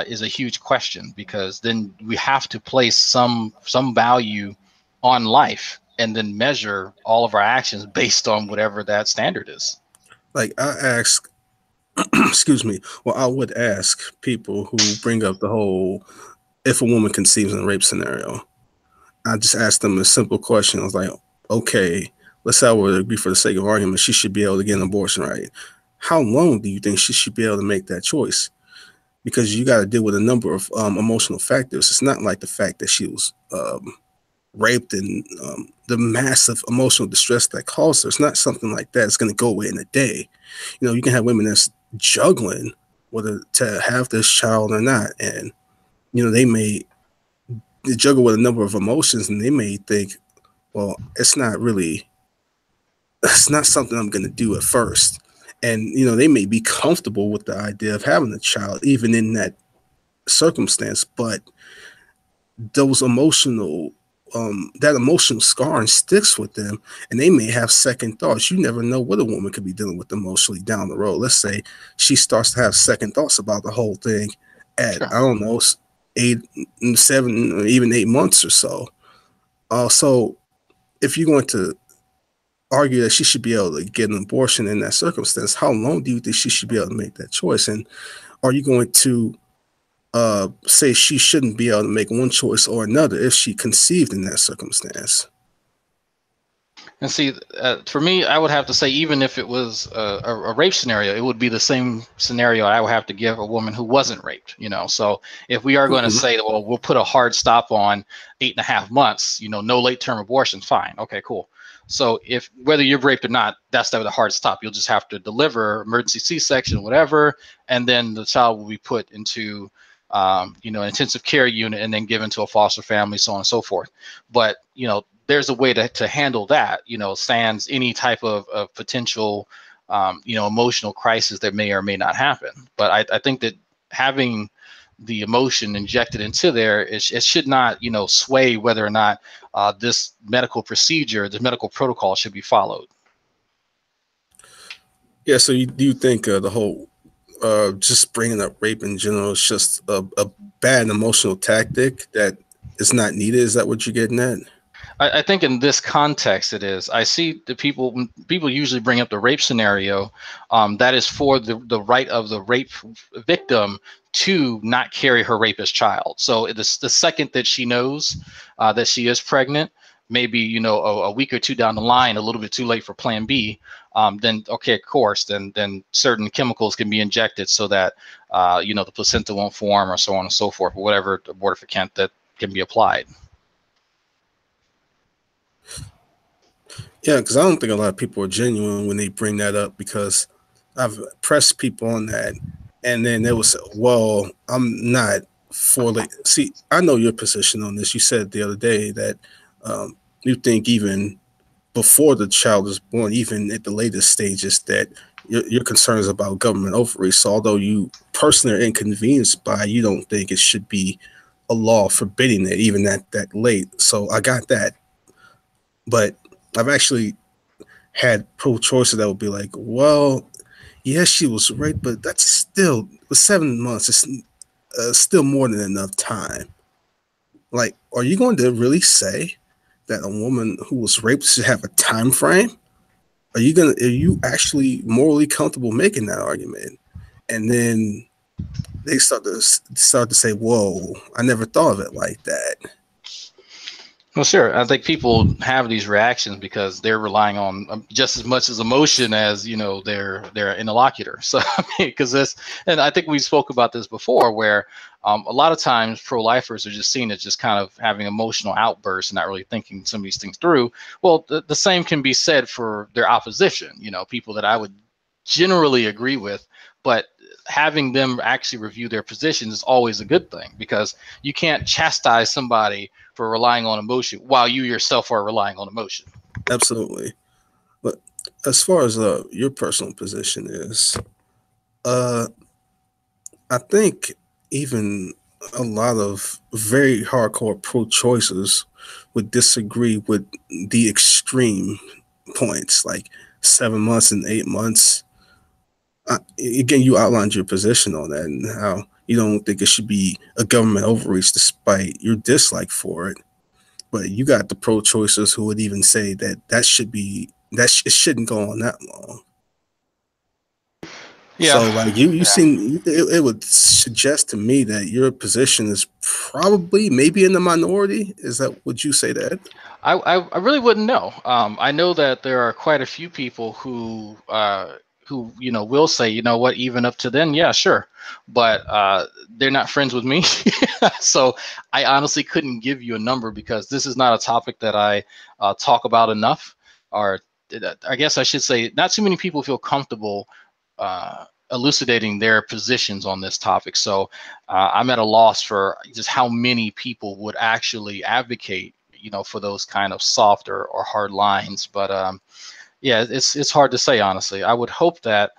is a huge question, because then we have to place some value on life and then measure all of our actions based on whatever that standard is. Like I ask, excuse me, well, I would ask people who bring up the whole if a woman conceives in a rape scenario, I just asked them a simple question. I was like, okay, let's say I would agree for the sake of argument, she should be able to get an abortion, right? How long do you think she should be able to make that choice? Because you got to deal with a number of emotional factors. It's not like the fact that she was raped and the massive emotional distress that caused her. It's not something like that. It's going to go away in a day. You can have women that's juggling whether to have this child or not, and they may juggle with a number of emotions, and they may think, well, it's not something I'm going to do at first. And, they may be comfortable with the idea of having a child, even in that circumstance, but those that emotional scarring sticks with them, and they may have second thoughts. You never know what a woman could be dealing with emotionally down the road. Let's say she starts to have second thoughts about the whole thing at, Sure. I don't know, 7 or even 8 months or so. So if you're going to argue that she should be able to get an abortion in that circumstance, how long do you think she should be able to make that choice? And are you going to say she shouldn't be able to make one choice or another if she conceived in that circumstance? And see, for me, I would have to say, even if it was a rape scenario, it would be the same scenario I would have to give a woman who wasn't raped. So if we are going to Mhm. say, well, we'll put a hard stop on 8.5 months, no late term abortion, fine, okay, cool. So if whether you're raped or not, that's the hard stop. You'll just have to deliver emergency C-section, whatever, and then the child will be put into an intensive care unit and then given to a foster family, so on and so forth. But there's a way to handle that, sans any type of potential, emotional crisis that may or may not happen. But I think that having the emotion injected into there, it should not, sway whether or not this medical procedure, the medical protocol should be followed. Yeah. So do you think the whole just bringing up rape in general is just a bad emotional tactic that is not needed? Is that what you're getting at? I think in this context it is. I see the people usually bring up the rape scenario. That is for the right of the rape victim to not carry her rapist child. So the second that she knows that she is pregnant, maybe a week or two down the line, a little bit too late for Plan B. Then okay, of course, then certain chemicals can be injected so that the placenta won't form, or so on and so forth, or whatever abortifacient that can be applied. Yeah, because I don't think a lot of people are genuine when they bring that up, because I've pressed people on that, and then they will say, "Well, I'm not for late." See, I know your position on this. You said the other day that you think even before the child is born, even at the latest stages, that your concerns about government overreach. So, although you personally are inconvenienced by, you don't think it should be a law forbidding it even that late. So, I got that, but I've actually had pro-choicers that would be like, well, yes, she was raped, but that's still, with 7 months, it's still more than enough time. Like, are you going to really say that a woman who was raped should have a time frame? Are you actually morally comfortable making that argument? And then they start to say, whoa, I never thought of it like that. Well, sure. I think people have these reactions because they're relying on just as much as emotion as their interlocutor. So I mean, because this, and I think we spoke about this before, where a lot of times pro-lifers are just seen as just kind of having emotional outbursts and not really thinking some of these things through. Well, the same can be said for their opposition. People that I would generally agree with, but having them actually review their positions is always a good thing, because you can't chastise somebody for relying on emotion while you yourself are relying on emotion. Absolutely. But as far as your personal position is, uh, I think even a lot of very hardcore pro-choicers would disagree with the extreme points, like 7 months and 8 months. Again, you outlined your position on that and how you don't think it should be a government overreach despite your dislike for it. But you got the pro-choicers who would even say that it shouldn't go on that long. Yeah, So, like, you seem, it would suggest to me that your position is probably maybe in the minority. Is that, would you say that? I really wouldn't know. I know that there are quite a few people who will say, what, even up to then, yeah, sure, but they're not friends with me. So I honestly couldn't give you a number, because this is not a topic that I talk about enough, or I guess I should say, not too many people feel comfortable elucidating their positions on this topic. So I'm at a loss for just how many people would actually advocate, for those kind of soft or hard lines. But yeah, it's hard to say, honestly. I would hope that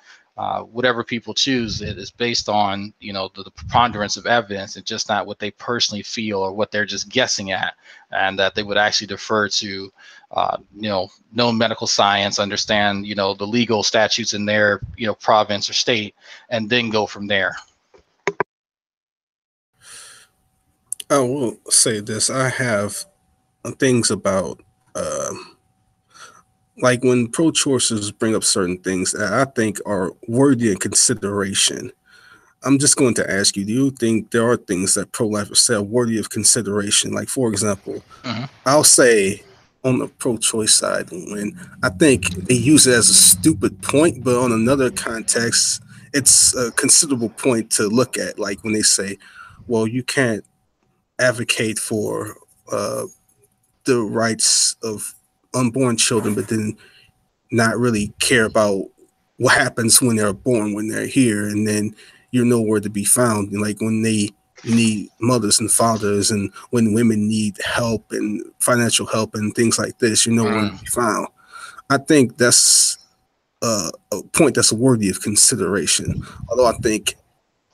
whatever people choose, it is based on the preponderance of evidence, and just not what they personally feel or what they're just guessing at, and that they would actually defer to known medical science, understand the legal statutes in their province or state, and then go from there. I will say this: I have things about, like, when pro-choicers bring up certain things that I think are worthy of consideration. I'm just going to ask you, do you think there are things that pro-lifers say are worthy of consideration? Like, for example, Hmm. I'll say on the pro-choice side, when I think they use it as a stupid point, but on another context, it's a considerable point to look at. Like when they say, well, you can't advocate for uh, the rights of unborn children, but then not really care about what happens when they're born, when they're here, and then you're nowhere to be found. And like when they need mothers and fathers, and when women need help and financial help and things like this, you're nowhere to be found. I think that's a point that's worthy of consideration. Although I think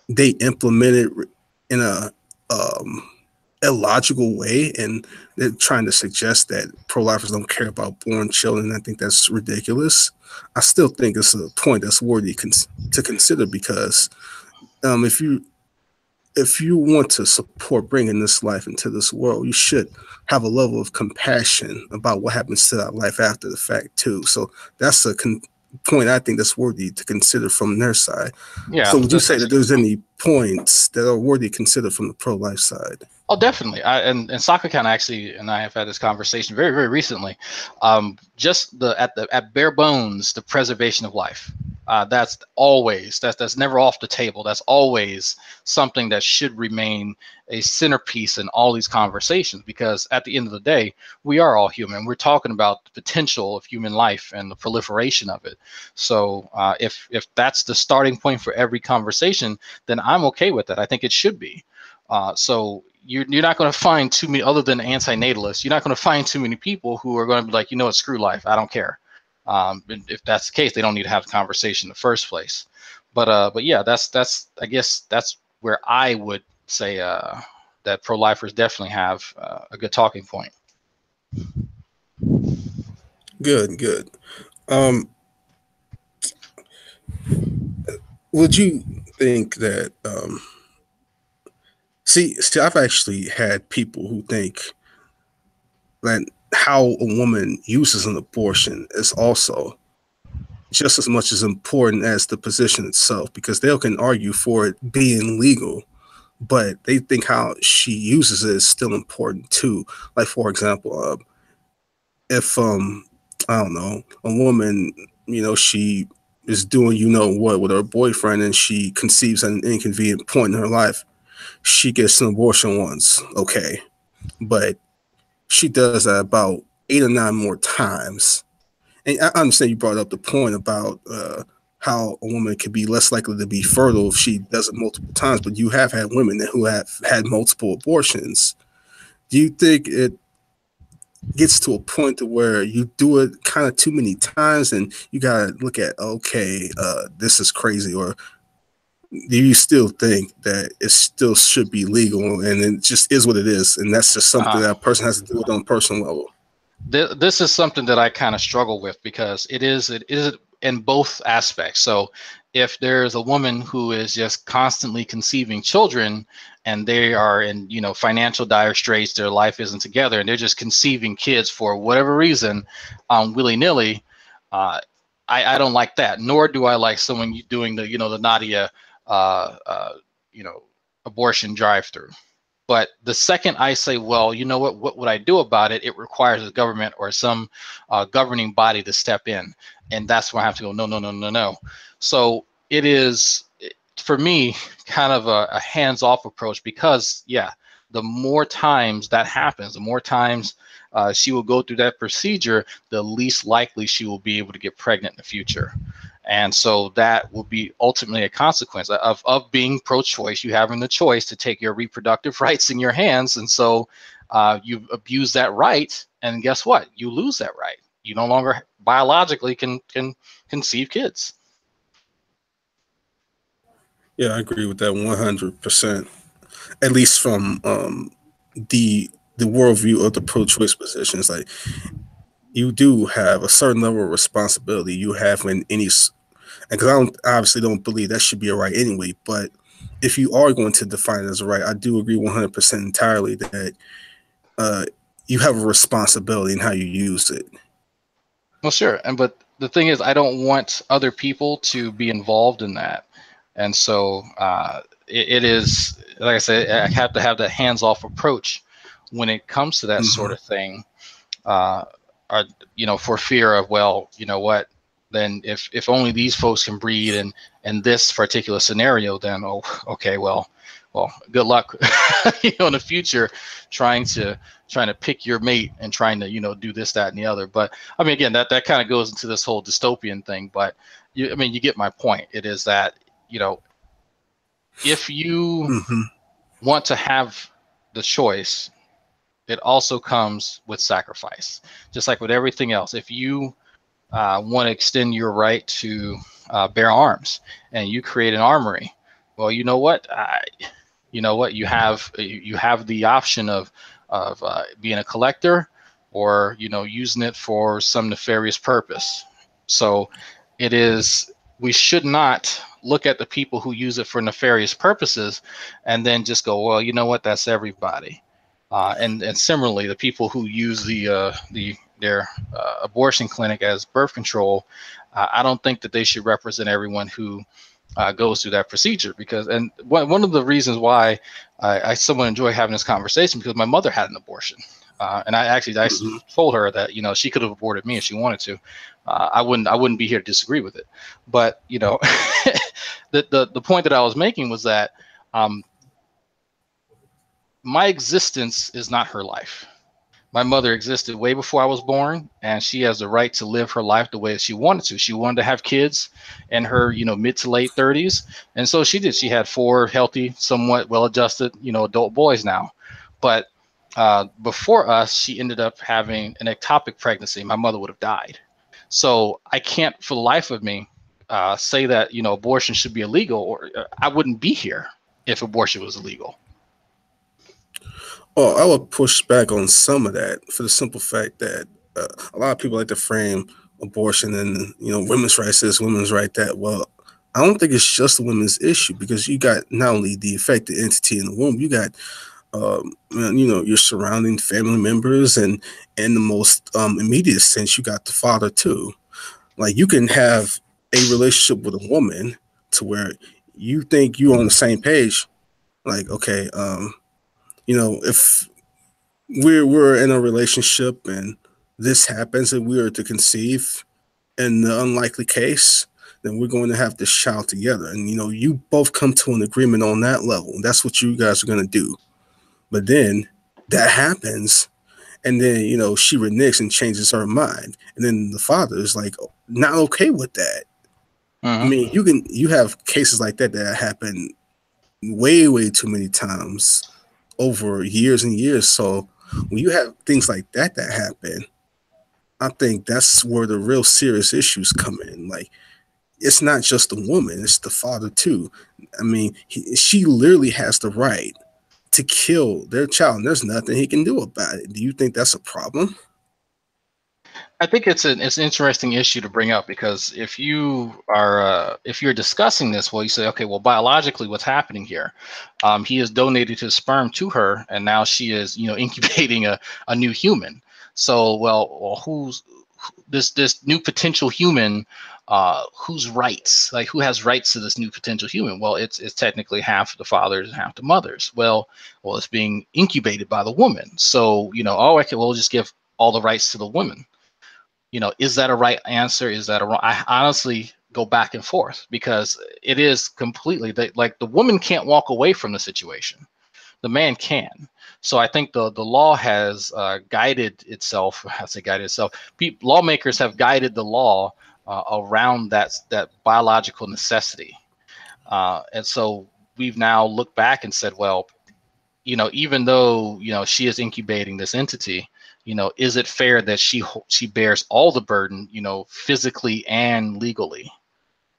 they implement it in a illogical way, and they're trying to suggest that pro-lifers don't care about born children. I think that's ridiculous. I still think it's a point that's worthy to consider because um, if you if you want to support bringing this life into this world, you should have a level of compassion about what happens to that life after the fact too. So that's a point I think that's worthy to consider from their side. Yeah, So would you say that there's any points that are worthy to consider from the pro-life side? oh, definitely. And Sakakan actually and I have had this conversation very, very recently. Just at bare bones, the preservation of life. That's always that's never off the table. That's always something that should remain a centerpiece in all these conversations, because at the end of the day, we are all human. We're talking about the potential of human life and the proliferation of it. So if that's the starting point for every conversation, then I'm okay with that. I think it should be. So you're not going to find too many, other than anti-natalists, you're not going to find too many people who are going to be like, you know what, screw life, I don't care. If that's the case, they don't need to have the conversation in the first place. But yeah, that's I guess that's where I would say that pro-lifers definitely have a good talking point. Good, good. Um, would you think that see, I've actually had people who think that how a woman uses an abortion is also just as much as important as the position itself, because they can argue for it being legal, but they think how she uses it is still important too. Like for example, if I don't know, a woman, she is doing what with her boyfriend, and she conceives at an inconvenient point in her life, she gets an abortion once, okay, but she does that about 8 or 9 more times. And I understand you brought up the point about how a woman could be less likely to be fertile if she does it multiple times, but you have had women who have had multiple abortions. Do you think it gets to a point to where you do it kind of too many times and you got to look at, okay, this is crazy? Or do you still think that it still should be legal and it just is what it is, and that's just something Uh, that a person has to do with on a personal level? this is something that I kind of struggle with, because it is in both aspects. So if there's a woman who is just constantly conceiving children, and they are in financial dire straits, their life isn't together, and they're just conceiving kids for whatever reason, willy-nilly, uh, I don't like that. Nor do I like someone doing the Nadia uh, uh, you know abortion drive-through. But the second I say, well, you know what would I do about it? It requires the government or some governing body to step in. And that's where I have to go, no, no, no, no, no. So it is, for me, kind of a hands-off approach, because, yeah, the more times that happens, the more times she will go through that procedure, the least likely she will be able to get pregnant in the future. And so that will be ultimately a consequence of being pro-choice. You having the choice to take your reproductive rights in your hands. And so you've abused that right. And guess what? You lose that right. You no longer biologically can conceive kids. Yeah, I agree with that 100%. At least from the worldview of the pro-choice positions, like you do have a certain level of responsibility you have in any, because obviously don't believe that should be a right anyway. But if you are going to define it as a right, I do agree 100% entirely that uh, you have a responsibility in how you use it. Well, sure. But the thing is, I don't want other people to be involved in that. And so it is, like I said, I have to have that hands-off approach when it comes to that sort Mm-hmm. of thing. Uh, or, for fear of, well, you know what, then if only these folks can breed in this particular scenario, then, oh, okay, well, good luck, in the future, trying to pick your mate and trying to, do this, that, and the other. But I mean, again, that kind of goes into this whole dystopian thing. But you get my point. It is that, if you Mm-hmm. want to have the choice, it also comes with sacrifice, just like with everything else. If you want to extend your right to bear arms and you create an armory, well, you have the option of being a collector, or using it for some nefarious purpose. So it is, we should not look at the people who use it for nefarious purposes and then just go, well, you know what, that's everybody. And similarly, the people who use their abortion clinic as birth control, I don't think that they should represent everyone who goes through that procedure. Because, and one of the reasons why I somewhat enjoy having this conversation, because my mother had an abortion, and I Mm-hmm. told her that she could have aborted me if she wanted to. I wouldn't be here to disagree with it. But the point that I was making was that um, my existence is not her life. My mother existed way before I was born, and she has the right to live her life the way she wanted to. She wanted to have kids in her, mid to late 30s, and so she did. She had 4 healthy, somewhat well-adjusted, adult boys now. But before us, she ended up having an ectopic pregnancy. My mother would have died. So I can't, for the life of me, say that abortion should be illegal, or I wouldn't be here if abortion was illegal. Oh, I would push back on some of that for the simple fact that a lot of people like to frame abortion and women's rights this, women's right that. Well, I don't think it's just a women's issue, because you got not only the affected entity in the womb, you got your surrounding family members, and in the most immediate sense, you got the father too. Like, you can have a relationship with a woman to where you think you're on the same page. Like, okay, if we're in a relationship and this happens and we are to conceive, in the unlikely case, then we're going to have this child together. And you both come to an agreement on that level. That's what you guys are going to do. But then that happens, and then she reneges and changes her mind, and then the father is like not okay with that. I Hmm. mean, you have cases like that that happen way too many times over years and years. So when you have things like that happen, I think that's where the real serious issues come in. Like, it's not just the woman, it's the father too. I mean, she literally has the right to kill their child, and there's nothing he can do about it. Do you think that's a problem? I think it's an interesting issue to bring up, because if you're discussing this, well, you say, okay, well, biologically, what's happening here? He has donated his sperm to her, and now she is incubating a new human. So, well, who's this new potential human? Whose rights? Like, who has rights to this new potential human? Well, it's technically half the fathers and half the mothers. Well, it's being incubated by the woman. So oh, okay, we'll just give all the rights to the woman. Is that a right answer? Is that a wrong? I honestly go back and forth, because it is completely like the woman can't walk away from the situation. The man can. So I think the law has guided itself. I say guided itself. Lawmakers have guided the law around that biological necessity, and so we've now looked back and said, well, even though she is incubating this entity, is it fair that she bears all the burden, physically and legally?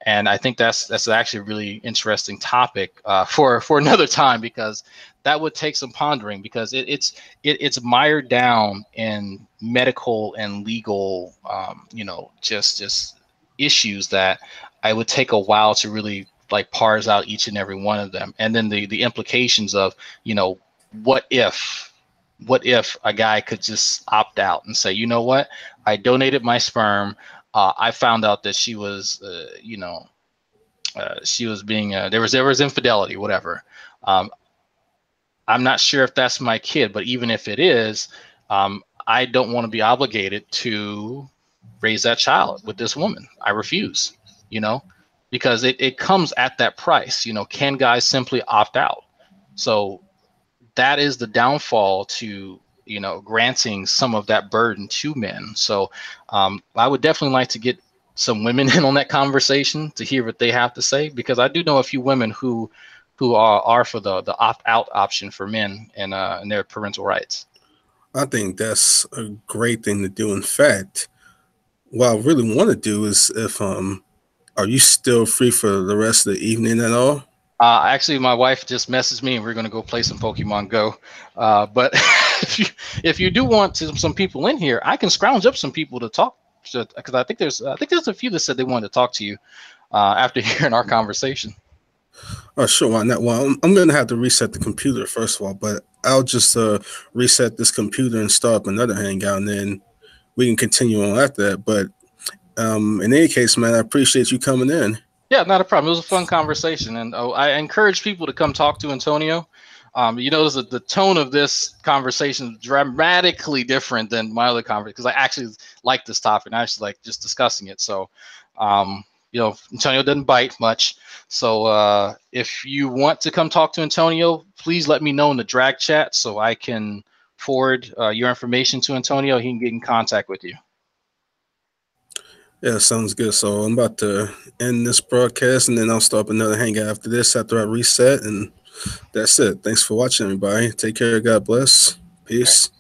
And I think that's actually a really interesting topic for another time, because that would take some pondering, because it's mired down in medical and legal, just issues that I would take a while to really like parse out each and every one of them, and then the implications of you know what if a guy could just opt out and say, what, I donated my sperm. I found out that she was, she was being there was infidelity, whatever. Um, I'm not sure if that's my kid, but even if it is, I don't want to be obligated to raise that child with this woman. I refuse, you know, because it comes at that price. Can guys simply opt out? So that is the downfall to granting some of that burden to men. So I would definitely like to get some women in on that conversation to hear what they have to say, because I do know a few women who are for the opt out option for men and their parental rights. I think that's a great thing to do. In fact, what I really want to do is, if are you still free for the rest of the evening at all? Actually, my wife just messaged me, and we're going to go play some Pokemon Go. But if you do want some people in here, I can scrounge up some people to talk to, because I think there's a few that said they wanted to talk to you after hearing our conversation. Oh, sure, why not? Well, I'm going to have to reset the computer first of all, but I'll just reset this computer and start up another hangout, and then we can continue on after that. But in any case, man, I appreciate you coming in. Yeah, not a problem. It was a fun conversation, and I encourage people to come talk to Antonio. You notice that the tone of this conversation is dramatically different than my other conversation, because I actually like this topic and I actually like just discussing it. So, Antonio doesn't bite much. So, if you want to come talk to Antonio, please let me know in the drag chat so I can forward your information to Antonio. He can get in contact with you. Yeah, sounds good. So I'm about to end this broadcast, and then I'll start up another hangout after this, after I reset, and that's it. Thanks for watching, everybody. Take care. God bless. Peace.